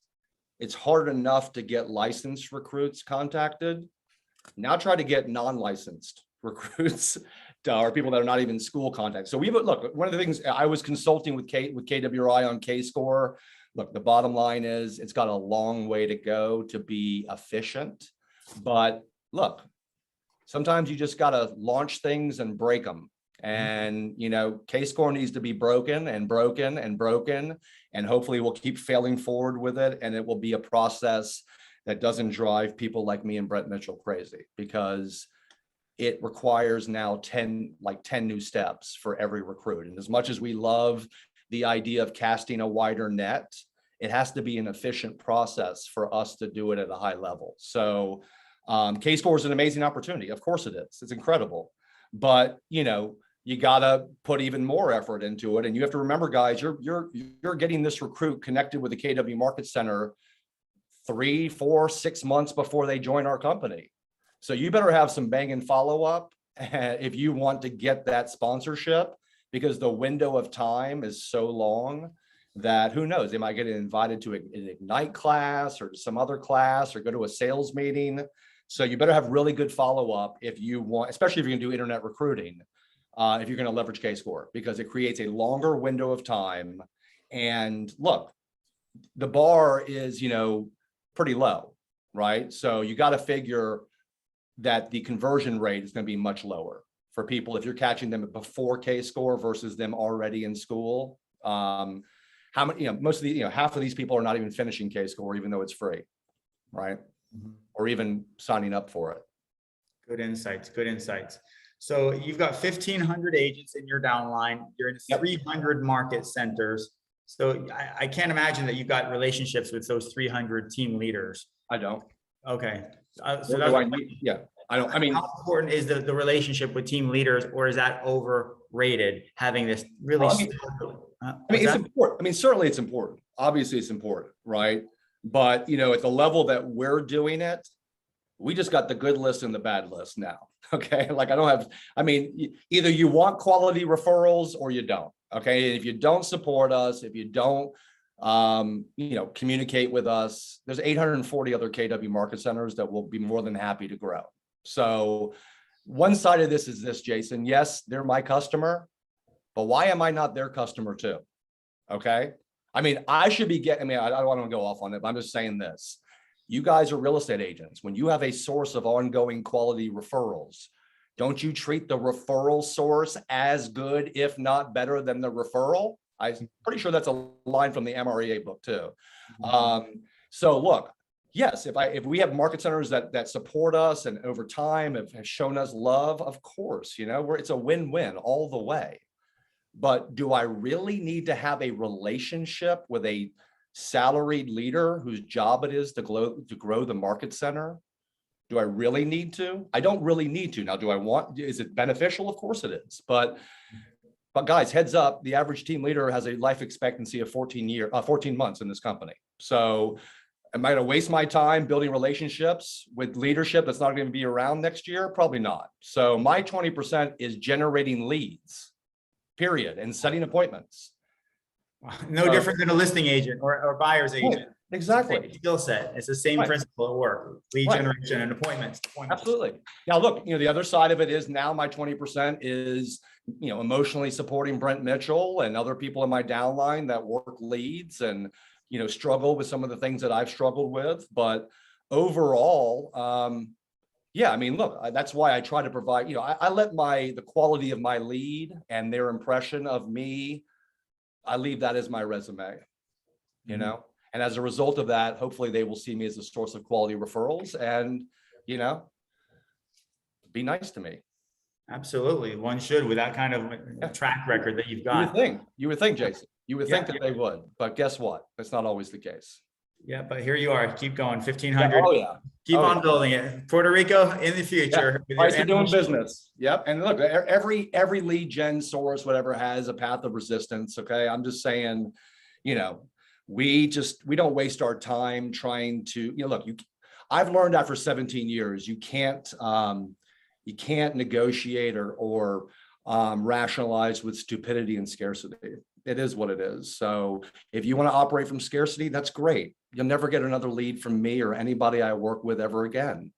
it's hard enough to get licensed recruits contacted. Now try to get non-licensed recruits or people that are not even school contacts. So look, one of the things I was consulting with KWI on K-score. Look, the bottom line is it's got a long way to go to be efficient. But look, sometimes you just got to launch things and break them. And, K-score needs to be broken and broken and broken. And hopefully we'll keep failing forward with it. And it will be a process that doesn't drive people like me and Brent Mitchell crazy, because it requires now 10 new steps for every recruit. And as much as we love the idea of casting a wider net, it has to be an efficient process for us to do it at a high level. So K-score is an amazing opportunity. Of course it is. It's incredible. But, you got to put even more effort into it. And you have to remember, guys, you're getting this recruit connected with the KW Market Center 3, 4, 6 months before they join our company. So you better have some banging follow-up if you want to get that sponsorship, because the window of time is so long that who knows, they might get invited to an Ignite class or some other class or go to a sales meeting. So you better have really good follow-up if you want, especially if you're gonna do internet recruiting, if you're gonna leverage K-score, because it creates a longer window of time. And look, the bar is, pretty low, right? So you got to figure that the conversion rate is going to be much lower for people if you're catching them before K-score versus them already in school. How many, most of the, half of these people are not even finishing K-score, even though it's free, right? Mm-hmm. Or even signing up for it. Good insights. Good insights. So you've got 1,500 agents in your downline. You're in 300 market centers. So I can't imagine that you've got relationships with those 300 team leaders. I don't. Okay. So that's I don't. I mean, how important is the relationship with team leaders, or is that overrated? Having this really. It's important. I mean, certainly it's important. Obviously, it's important, right? But at the level that we're doing it, we just got the good list and the bad list now. Okay, either you want quality referrals or you don't. Okay, and if you don't support us, if you don't, communicate with us, there's 840 other KW market centers that will be more than happy to grow. So one side of this is this, Jason. Yes, they're my customer, but why am I not their customer too? Okay, I should be getting. I don't want to go off on it, but I'm just saying this. You guys are real estate agents. When you have a source of ongoing quality referrals, don't you treat the referral source as good, if not better than the referral? I'm pretty sure that's a line from the MREA book too. Mm-hmm. So look, yes, if we have market centers that support us and over time have shown us love, of course, it's a win-win all the way. But do I really need to have a relationship with a salaried leader whose job it is to grow the market center? Do I really need to? I don't really need to. Now, is it beneficial? Of course it is. But guys, heads up, the average team leader has a life expectancy of 14 months in this company. So am I going to waste my time building relationships with leadership that's not going to be around next year? Probably not. So my 20% is generating leads, period, and setting appointments. No different than a listing agent or buyer's agent. Exactly. Skill set. It's the same principle at work. Lead generation and appointments. Absolutely. Now, look, the other side of it is now my 20% is, emotionally supporting Brent Mitchell and other people in my downline that work leads and, struggle with some of the things that I've struggled with. But overall, look, that's why I try to provide, I let the quality of my lead and their impression of me I leave that as my resume, you know? And as a result of that, hopefully they will see me as a source of quality referrals and, you know, be nice to me. Absolutely. One should with that kind of track record that you've got. You would think, Jason, you would think that they would, but guess what? That's not always the case. Yeah, but here you are. Keep going. 1,500. Oh yeah. Keep on building it. Puerto Rico in the future. Yeah. Price of doing business. Yep. And look, every lead gen source, whatever, has a path of resistance. Okay. I'm just saying, you know, we don't waste our time trying to, you know, look, I've learned after 17 years, you can't negotiate or rationalize with stupidity and scarcity. It is what it is. So if you want to operate from scarcity, that's great. You'll never get another lead from me or anybody I work with ever again,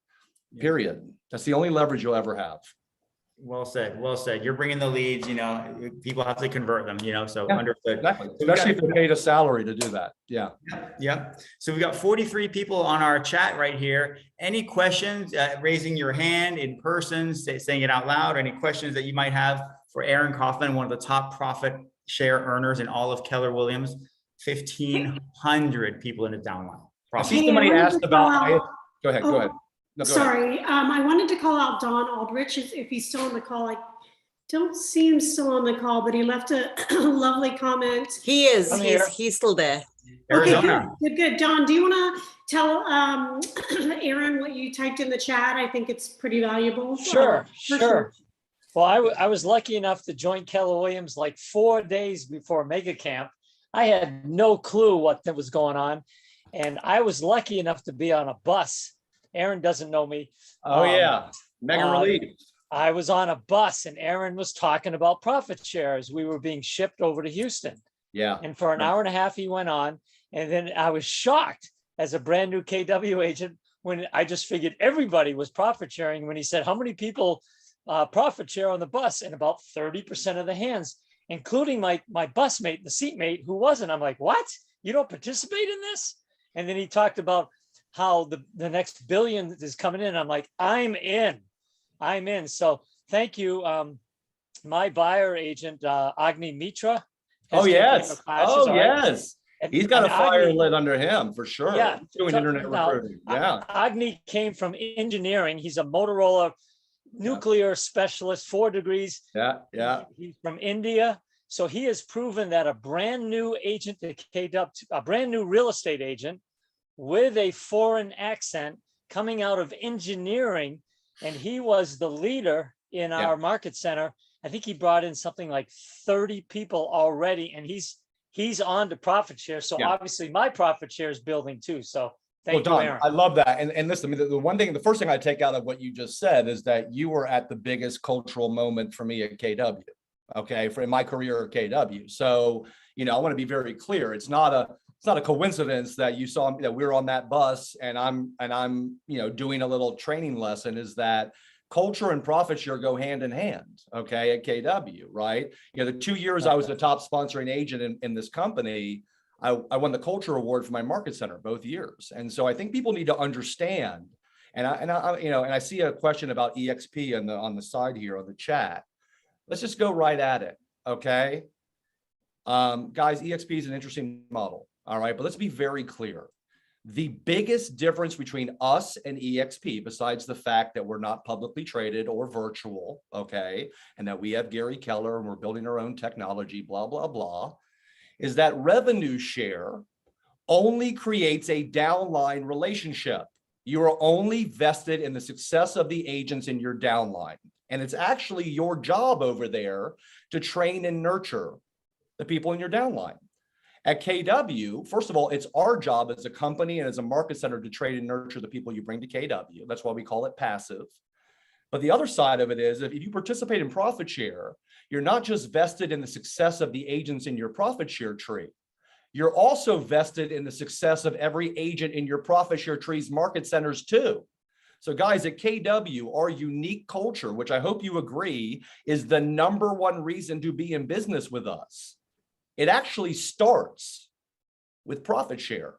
period. That's the only leverage you'll ever have. Well said. Well said. You're bringing the leads, you know, people have to convert them, you know, so understood. Exactly. Especially if they're paid a salary to do that. Yeah. Yeah. So we've got 43 people on our chat right here. Any questions, raising your hand in person, saying it out loud, any questions that you might have for Aaron Kaufman, one of the top profit share earners in all of Keller Williams? 1,500 people in the downline. I see somebody asked about, go ahead. No, sorry, I wanted to call out Don Aldrich if he's still on the call. I don't see him still on the call, but he left a lovely comment. He is. He's still there. Arizona. Okay, good. Don, do you want to tell Aaron what you typed in the chat? I think it's pretty valuable. Sure. Well, I was lucky enough to join Keller Williams like 4 days before Mega Camp. I had no clue what was going on, and I was lucky enough to be on a bus. Aaron doesn't know me. Oh yeah, Mega Relief. I was on a bus and Aaron was talking about profit shares. We were being shipped over to Houston. Yeah. And for an hour and a half, he went on. And then I was shocked as a brand new KW agent when I just figured everybody was profit sharing. When he said, how many people profit share on the bus? And about 30% of the hands, including my bus mate, the seatmate who wasn't. I'm like, what? You don't participate in this? And then he talked about how the next billion is coming in. I'm like, I'm in. So thank you. My buyer agent, Agni Mitra. Oh, yes. He's got a fire lit under him for sure. Yeah. Doing internet recruiting. Yeah. Agni came from engineering. He's a Motorola nuclear specialist, 4 degrees. Yeah. He's from India. So he has proven that a brand new agent that came up, a brand new real estate agent with a foreign accent coming out of engineering, and he was the leader in our market center. I think he brought in something like 30 people already, and he's on to profit share. So obviously my profit share is building too. So thank you, Aaron. I love that. And listen, the first thing I take out of what you just said is that you were at the biggest cultural moment for me at KW. Okay, in my career at KW. So, you know, I want to be very clear. It's not a coincidence that you saw that we were on that bus and I'm you know, doing a little training lesson. Is that culture and profit share go hand in hand, okay, at KW, right? You know, the 2 years I was the top sponsoring agent in this company, I won the culture award for my market center both years. And so I think people need to understand, and I see a question about EXP on the side here on the chat. Let's just go right at it, okay? Guys, EXP is an interesting model, all right? But let's be very clear. The biggest difference between us and EXP, besides the fact that we're not publicly traded or virtual, okay, and that we have Gary Keller and we're building our own technology, blah, blah, blah, is that revenue share only creates a downline relationship. You are only vested in the success of the agents in your downline. And it's actually your job over there to train and nurture the people in your downline. At KW, first of all, it's our job as a company and as a market center to train and nurture the people you bring to KW. That's why we call it passive. But the other side of it is, if you participate in profit share, you're not just vested in the success of the agents in your profit share tree. You're also vested in the success of every agent in your profit share tree's market centers too. So guys, at KW, our unique culture, which I hope you agree, is the #1 reason to be in business with us. It actually starts with profit share.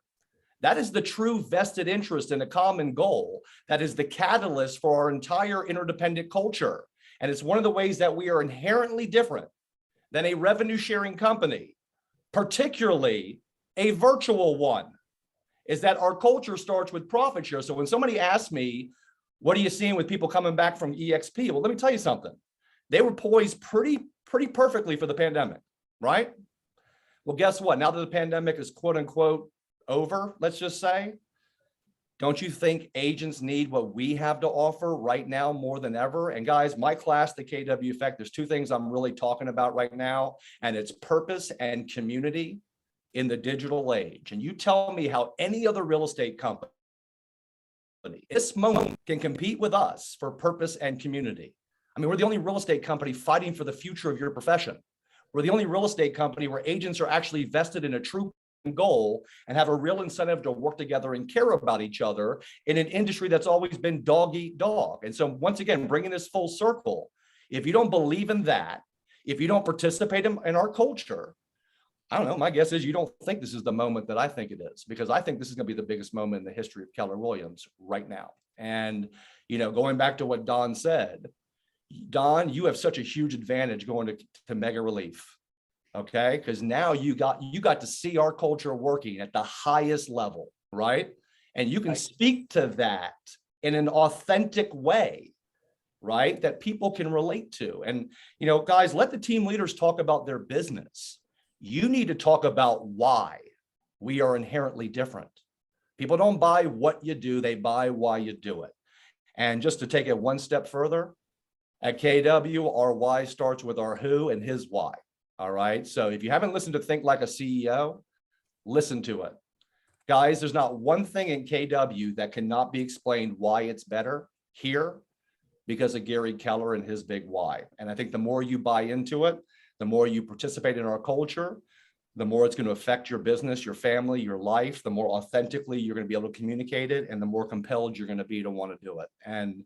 That is the true vested interest in a common goal. That is the catalyst for our entire interdependent culture. And it's one of the ways that we are inherently different than a revenue sharing company particularly a virtual one, is that our culture starts with profit share. So when somebody asks me, what are you seeing with people coming back from EXP? Well, let me tell you something. They were poised pretty perfectly for the pandemic, right? Well, guess what? Now that the pandemic is quote unquote over, let's just say, don't you think agents need what we have to offer right now more than ever? And guys, my class, the KW Effect, there's two things I'm really talking about right now, and it's purpose and community in the digital age. And you tell me how any other real estate company this moment can compete with us for purpose and community. I mean, we're the only real estate company fighting for the future of your profession. We're the only real estate company where agents are actually vested in a true goal and have a real incentive to work together and care about each other in an industry that's always been dog eat dog. And so once again, bringing this full circle, if you don't believe in that, if you don't participate in our culture, I don't know, my guess is you don't think this is the moment that I think it is, because I think this is going to be the biggest moment in the history of Keller Williams right now. And, you know, going back to what Don said, Don, you have such a huge advantage going to Mega Relief. Okay, because now you got to see our culture working at the highest level, right? And you can speak to that in an authentic way, right? That people can relate to. And, you know, guys, let the team leaders talk about their business. You need to talk about why we are inherently different. People don't buy what you do, they buy why you do it. And just to take it one step further, at KW, our why starts with our who and his why. All right. So if you haven't listened to Think Like a CEO, listen to it. Guys, there's not one thing in KW that cannot be explained why it's better here because of Gary Keller and his big why. And I think the more you buy into it, the more you participate in our culture, the more it's going to affect your business, your family, your life, the more authentically you're going to be able to communicate it, and the more compelled you're going to be to want to do it. And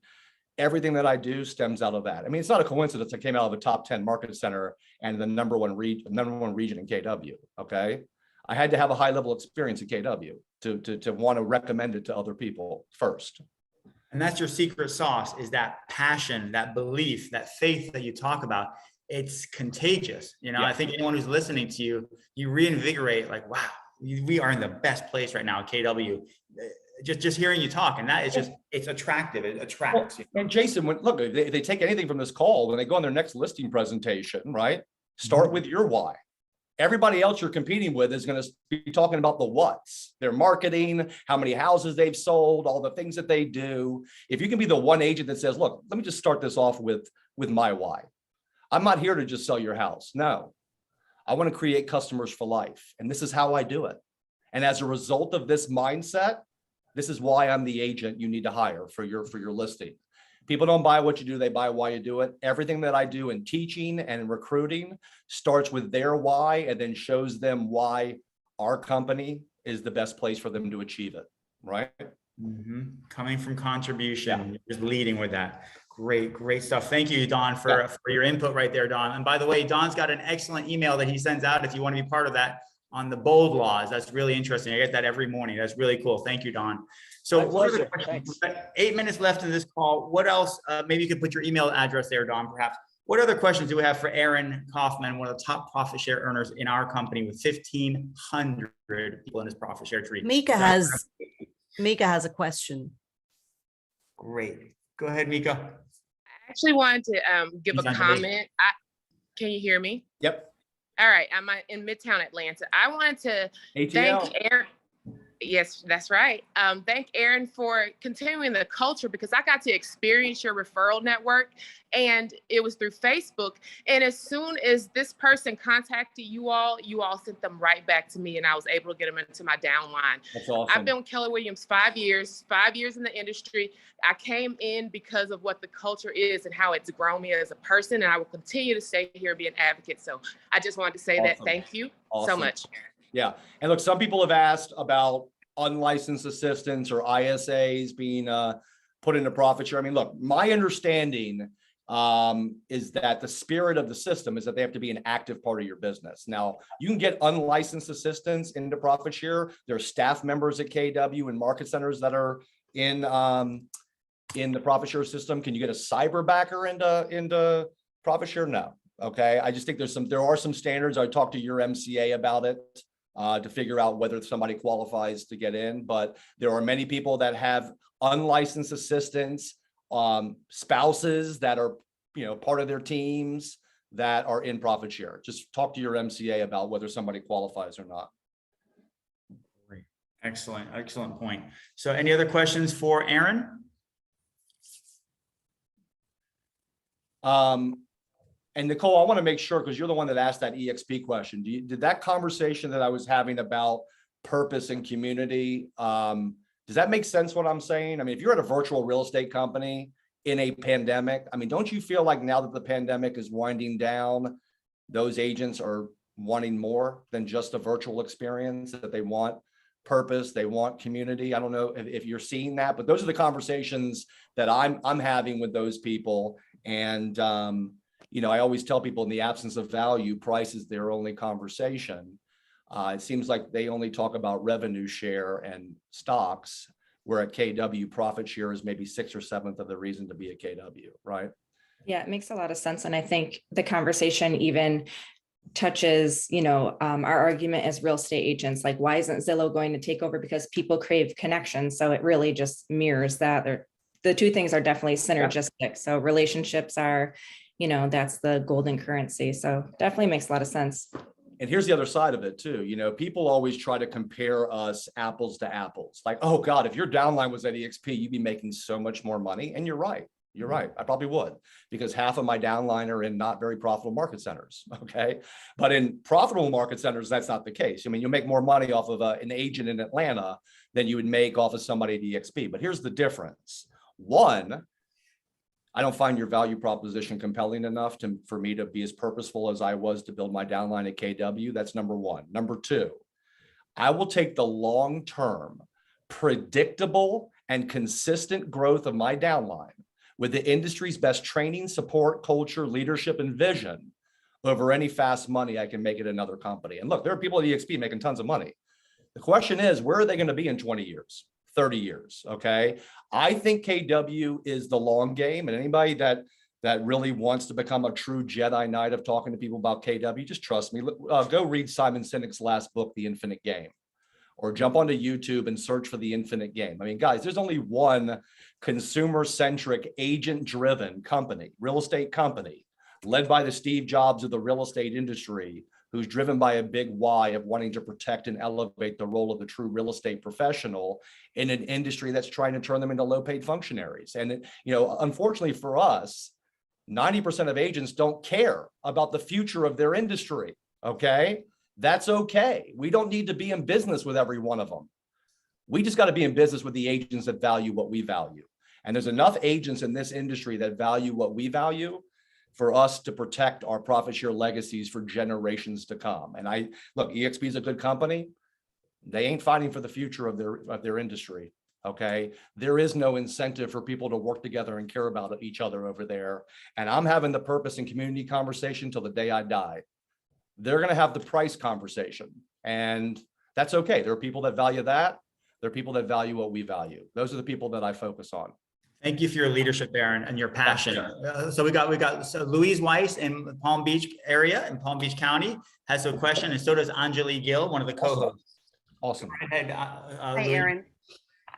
everything that I do stems out of that. I mean, it's not a coincidence I came out of a top 10 market center and the number one region in KW. Okay. I had to have a high level experience in KW to want to recommend it to other people first. And that's your secret sauce, is that passion, that belief, that faith that you talk about. It's contagious. You know, Yeah. I think anyone who's listening to you, you reinvigorate like, wow, we are in the best place right now at KW. Just hearing you talk, and that is just, it's attractive. It attracts. Well, and Jason, look, if they take anything from this call, when they go on their next listing presentation, right? Start with your why. Everybody else you're competing with is going to be talking about the what's, their marketing, how many houses they've sold, all the things that they do. If you can be the one agent that says, look, let me just start this off with my why. I'm not here to just sell your house. No, I want to create customers for life. And this is how I do it. And as a result of this mindset, this is why I'm the agent you need to hire for your listing. People don't buy what you do, they buy why you do it. Everything that I do in teaching and in recruiting starts with their why and then shows them why our company is the best place for them to achieve it, right? Mm-hmm. Coming from contribution, just leading with that. Great stuff. Thank you, Don, for your input right there, Don. And by the way, Don's got an excellent email that he sends out if you want to be part of that on the bold laws. That's really interesting. I get that every morning. That's really cool. Thank you, Don. So what are the questions? We've got 8 minutes left in this call. What else? Maybe you could put your email address there, Don, perhaps. What other questions do we have for Aaron Kaufman, one of the top profit share earners in our company with 1,500 people in his profit share tree? Mika has a question. Great. Go ahead, Mika. I actually wanted to give a comment. Can you hear me? Yep. All right. I'm in Midtown Atlanta. I wanted to thank Aaron. Yes, that's right. Thank Aaron for continuing the culture, because I got to experience your referral network, and it was through Facebook. And as soon as this person contacted you all sent them right back to me, and I was able to get them into my downline. That's awesome. I've been with Keller Williams 5 years in the industry. I came in because of what the culture is and how it's grown me as a person, and I will continue to stay here and be an advocate. So I just wanted to say that. Thank you so much. Yeah. And look, some people have asked about unlicensed assistants or ISAs being put into profit share. I mean, look, my understanding is that the spirit of the system is that they have to be an active part of your business. Now, you can get unlicensed assistants into profit share. There are staff members at KW and market centers that are in the profit share system. Can you get a cyber backer into profit share? No. Okay. I just think there are some standards. I talked to your MCA about it to figure out whether somebody qualifies to get in, but there are many people that have unlicensed assistants, spouses that are, part of their teams that are in profit share. Just talk to your MCA about whether somebody qualifies or not. Great. Excellent point. So any other questions for Aaron? And Nicole, I want to make sure, because you're the one that asked that EXP question. Did that conversation that I was having about purpose and community, does that make sense what I'm saying? I mean, if you're at a virtual real estate company in a pandemic, I mean, don't you feel like now that the pandemic is winding down, those agents are wanting more than just a virtual experience, that they want purpose, they want community? I don't know if you're seeing that, but those are the conversations that I'm having with those people. And, I always tell people, in the absence of value, price is their only conversation. It seems like they only talk about revenue share and stocks, where at KW, profit share is maybe 6th or 7th of the reason to be a KW, right? Yeah, it makes a lot of sense. And I think the conversation even touches, our argument as real estate agents, like, why isn't Zillow going to take over? Because people crave connection. So it really just mirrors that. The two things are definitely synergistic. Yeah. So relationships are, that's the golden currency. So definitely makes a lot of sense. And here's the other side of it too. People always try to compare us apples to apples. Like, oh God, if your downline was at EXP, you'd be making so much more money. And you're right. You're right. I probably would, because half of my downline are in not very profitable market centers. Okay. But in profitable market centers, that's not the case. I mean, you'll make more money off of an agent in Atlanta than you would make off of somebody at EXP. But here's the difference. One, I don't find your value proposition compelling enough for me to be as purposeful as I was to build my downline at KW. That's number one. Number two, I will take the long-term, predictable, and consistent growth of my downline with the industry's best training, support, culture, leadership, and vision over any fast money I can make at another company. And look, there are people at EXP making tons of money. The question is, where are they going to be in 20 years? 30 years. Okay. I think KW is the long game, and anybody that really wants to become a true Jedi Knight of talking to people about KW, just trust me. Go read Simon Sinek's last book, The Infinite Game, or jump onto YouTube and search for The Infinite Game. I mean, guys, there's only one consumer-centric, agent-driven company, real estate company, led by the Steve Jobs of the real estate industry, who's driven by a big why of wanting to protect and elevate the role of the true real estate professional in an industry that's trying to turn them into low-paid functionaries. And, unfortunately for us, 90% of agents don't care about the future of their industry. Okay. That's okay. We don't need to be in business with every one of them. We just got to be in business with the agents that value what we value. And there's enough agents in this industry that value what we value for us to protect our profit share legacies for generations to come. And look, EXP is a good company. They ain't fighting for the future of their industry. Okay. There is no incentive for people to work together and care about each other over there. And I'm having the purpose and community conversation till the day I die. They're going to have the price conversation, and that's okay. There are people that value that. There are people that value what we value. Those are the people that I focus on. Thank you for your leadership, Aaron, and your passion. So we got Louise Weiss in Palm Beach area, in Palm Beach County, has a question, and so does Anjali Gill, one of the co-hosts. Awesome. Go ahead, Hi, Louise. Aaron.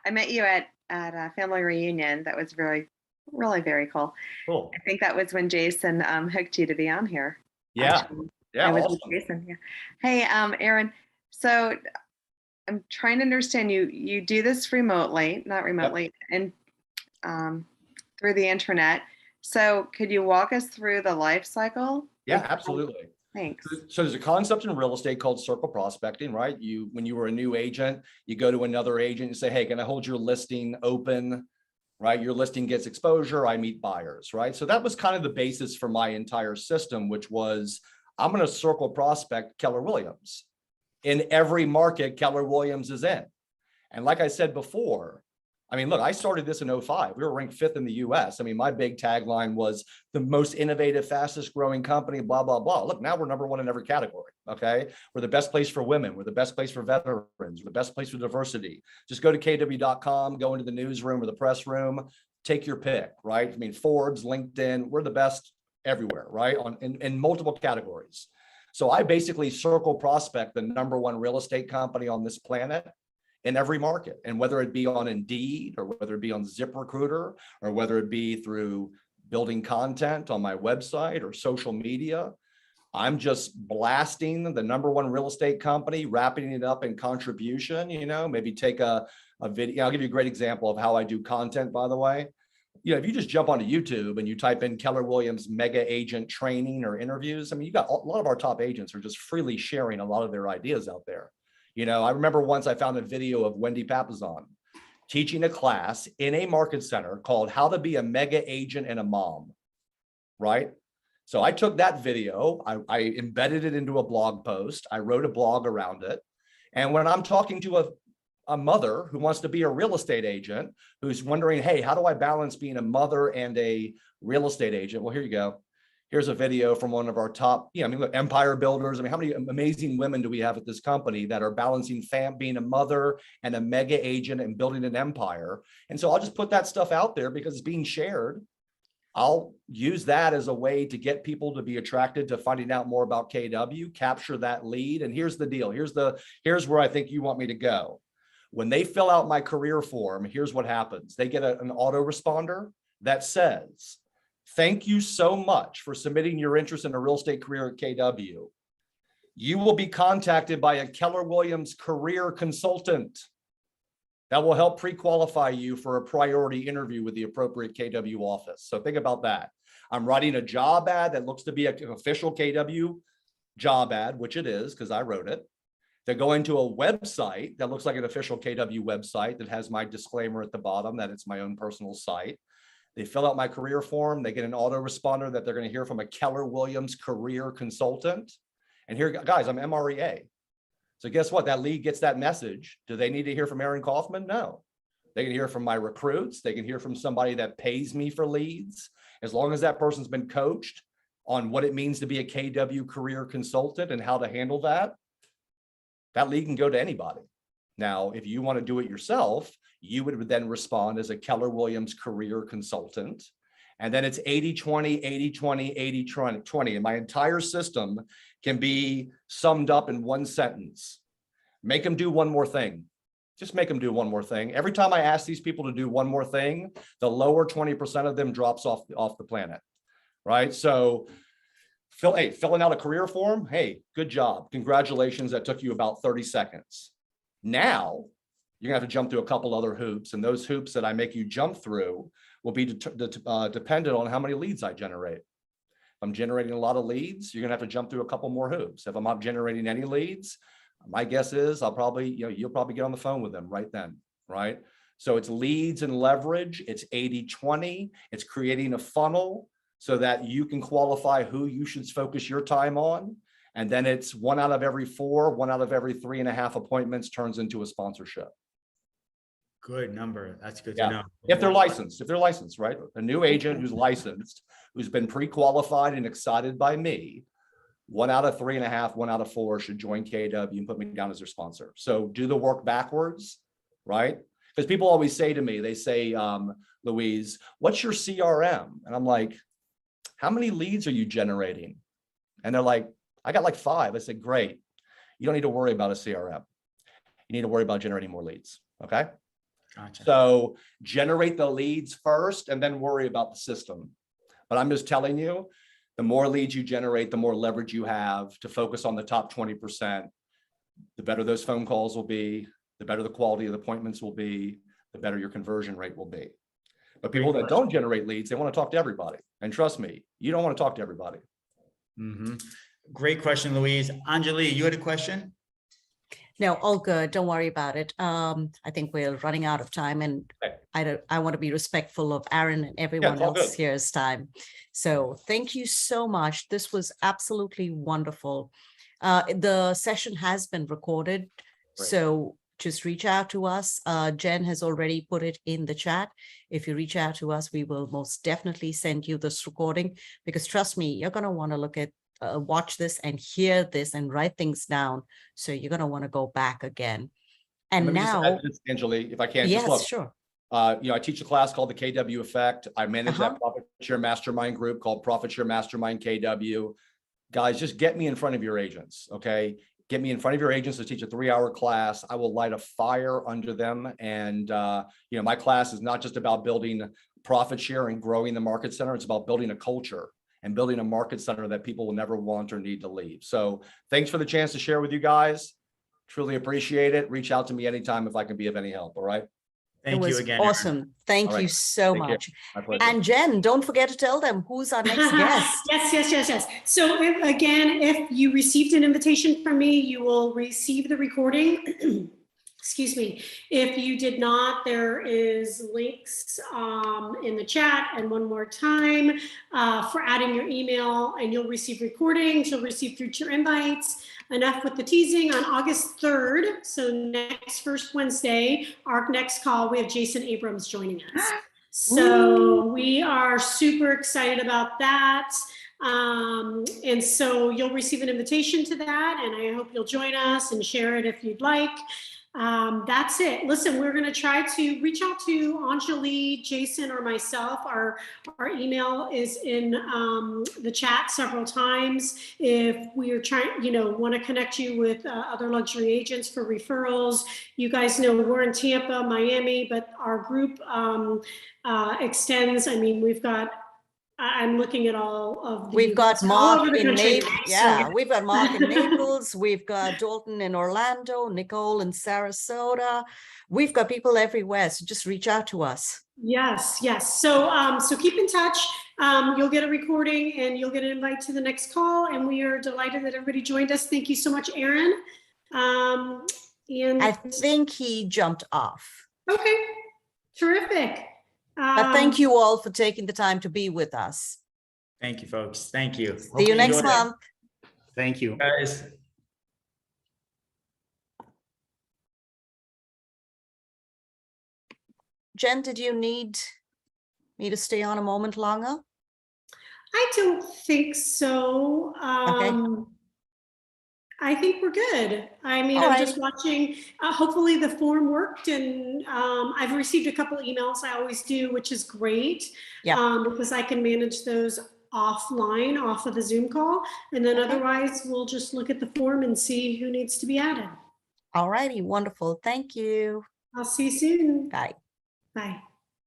I met you at a family reunion. That was really very cool. Cool. I think that was when Jason hooked you to be on here. Yeah. Actually. Yeah. I was Awesome. with Jason. Yeah. Hey, Aaron. So I'm trying to understand you. You do this remotely, not remotely, and through the internet. So could you walk us through the life cycle? Yeah, absolutely. Thanks. So there's a concept in real estate called circle prospecting, right? When you were a new agent, you go to another agent and say, hey, can I hold your listing open? Right? Your listing gets exposure. I meet buyers, right? So that was kind of the basis for my entire system, which was, I'm going to circle prospect Keller Williams in every market Keller Williams is in. And like I said before, I mean, look, I started this in 2005. We were ranked 5th in the US. I mean, my big tagline was the most innovative, fastest growing company, blah, blah, blah. Look, now we're number 1 in every category. Okay. We're the best place for women. We're the best place for veterans. We're the best place for diversity. Just go to kw.com, go into the newsroom or the press room, take your pick, right? I mean, Forbes, LinkedIn, we're the best everywhere, right? In multiple categories. So I basically circle prospect the #1 real estate company on this planet in every market. And whether it be on Indeed, or whether it be on ZipRecruiter, or whether it be through building content on my website or social media, I'm just blasting the #1 real estate company, wrapping it up in contribution, maybe take a video. I'll give you a great example of how I do content, by the way. If you just jump onto YouTube and you type in Keller Williams mega agent training or interviews, I mean, you got a lot of our top agents are just freely sharing a lot of their ideas out there. I remember once I found a video of Wendy Papazon teaching a class in a market center called How to Be a Mega Agent and a Mom, right? So I took that video, I embedded it into a blog post, I wrote a blog around it. And when I'm talking to a mother who wants to be a real estate agent, who's wondering, hey, how do I balance being a mother and a real estate agent? Well, here you go. Here's a video from one of our top, look, empire builders. I mean, how many amazing women do we have at this company that are balancing being a mother and a mega agent and building an empire? And so I'll just put that stuff out there because it's being shared. I'll use that as a way to get people to be attracted to finding out more about KW, capture that lead. And here's the deal. Here's where I think you want me to go. When they fill out my career form, here's what happens. They get an autoresponder that says, thank you so much for submitting your interest in a real estate career at KW. You will be contacted by a Keller Williams career consultant that will help pre-qualify you for a priority interview with the appropriate KW office. So think about that. I'm writing a job ad that looks to be an official KW job ad, which it is because I wrote it. They're going to a website that looks like an official KW website that has my disclaimer at the bottom that it's my own personal site. They fill out my career form. They get an autoresponder that they're going to hear from a Keller Williams career consultant. And here, guys, I'm MREA. So guess what? That lead gets that message. Do they need to hear from Aaron Kaufman? No. They can hear from my recruits. They can hear from somebody that pays me for leads. As long as that person's been coached on what it means to be a KW career consultant and how to handle that, that lead can go to anybody. Now, if you want to do it yourself, you would then respond as a Keller Williams career consultant. And then it's 80-20, 80-20, 80-20. And my entire system can be summed up in one sentence. Make them do one more thing. Just make them do one more thing. Every time I ask these people to do one more thing, the lower 20% of them drops off the planet, right? So filling out a career form, hey, good job. Congratulations, that took you about 30 seconds. Now, you're gonna have to jump through a couple other hoops, and those hoops that I make you jump through will be dependent on how many leads I generate. If I'm generating a lot of leads, you're gonna have to jump through a couple more hoops. If I'm not generating any leads, my guess is you'll probably get on the phone with them right then, right? So it's leads and leverage, it's 80-20, it's creating a funnel so that you can qualify who you should focus your time on. And then it's 1 out of every 4, 1 out of every 3.5 appointments turns into a sponsorship. Good number. That's good to know. If they're licensed, right? A new agent who's licensed, who's been pre-qualified and excited by me, 1 out of 3.5, 1 out of 4 should join KW and put me down as their sponsor. So do the work backwards, right? Because people always say to me, they say, Louise, what's your CRM? And I'm like, how many leads are you generating? And they're like, I got like 5. I said, great. You don't need to worry about a CRM. You need to worry about generating more leads. Okay. Gotcha. So generate the leads first and then worry about the system. But I'm just telling you, the more leads you generate, the more leverage you have to focus on the top 20%, the better those phone calls will be, the better the quality of the appointments will be, the better your conversion rate will be. But people that don't generate leads, they want to talk to everybody. And trust me, you don't want to talk to everybody. Mm-hmm. Great question, Louise. Anjali, you had a question? No, all good. Don't worry about it. I think we're running out of time, and I want to be respectful of Aaron and everyone else here's time. So thank you so much. This was absolutely wonderful. The session has been recorded, so just reach out to us. Jen has already put it in the chat. If you reach out to us, we will most definitely send you this recording, because trust me, you're going to want to look at watch this and hear this and write things down. So you're going to want to go back again. And now, Anjali, if I can, yes, just look, sure. I teach a class called the KW Effect. I manage that Profit Share Mastermind group called Profit Share Mastermind KW. Guys, just get me in front of your agents, okay? Get me in front of your agents to teach a 3-hour class. I will light a fire under them. And, my class is not just about building profit share and growing the market center. It's about building a culture and building a market center that people will never want or need to leave. So thanks for the chance to share with you guys. Truly appreciate it. Reach out to me anytime if I can be of any help. All right. Thank you again. Awesome. Aaron. Thank All you right. so Take care. much. My pleasure. And Jen, don't forget to tell them who's our next guest. Yes. So if you received an invitation from me, you will receive the recording. Excuse me. If you did not, there is links in the chat. And one more time for adding your email, and you'll receive recordings. You'll receive future invites. Enough with the teasing. On August 3rd, so next first Wednesday, our next call, we have Jason Abrams joining us. So we are super excited about that. And so you'll receive an invitation to that, and I hope you'll join us and share it if you'd like. That's it. Listen, we're going to try to reach out to Anjali, Jason, or myself. Our email is in the chat several times. If we are trying, want to connect you with other luxury agents for referrals. You guys know we're in Tampa, Miami, but our group extends. I mean, we've got, I'm looking at all of the. We've got Mark in Naples. Right? Yeah, So, we've got Mark in Naples. We've got Dalton in Orlando, Nicole in Sarasota. We've got people everywhere. So just reach out to us. Yes. So keep in touch. You'll get a recording and you'll get an invite to the next call. And we are delighted that everybody joined us. Thank you so much, Aaron. And I think he jumped off. okay, terrific. But thank you all for taking the time to be with us. Thank you, folks. Thank you. See you next month. Thank you. Guys. Jen, did you need me to stay on a moment longer? I don't think so. Okay. I think we're good. I mean, All I'm right. just watching. Hopefully the form worked, and I've received a couple emails. I always do, which is great. Yeah. Because I can manage those offline, off of the Zoom call, and then otherwise we'll just look at the form and see who needs to be added. All righty. Wonderful. Thank you. I'll see you soon. Bye. Bye.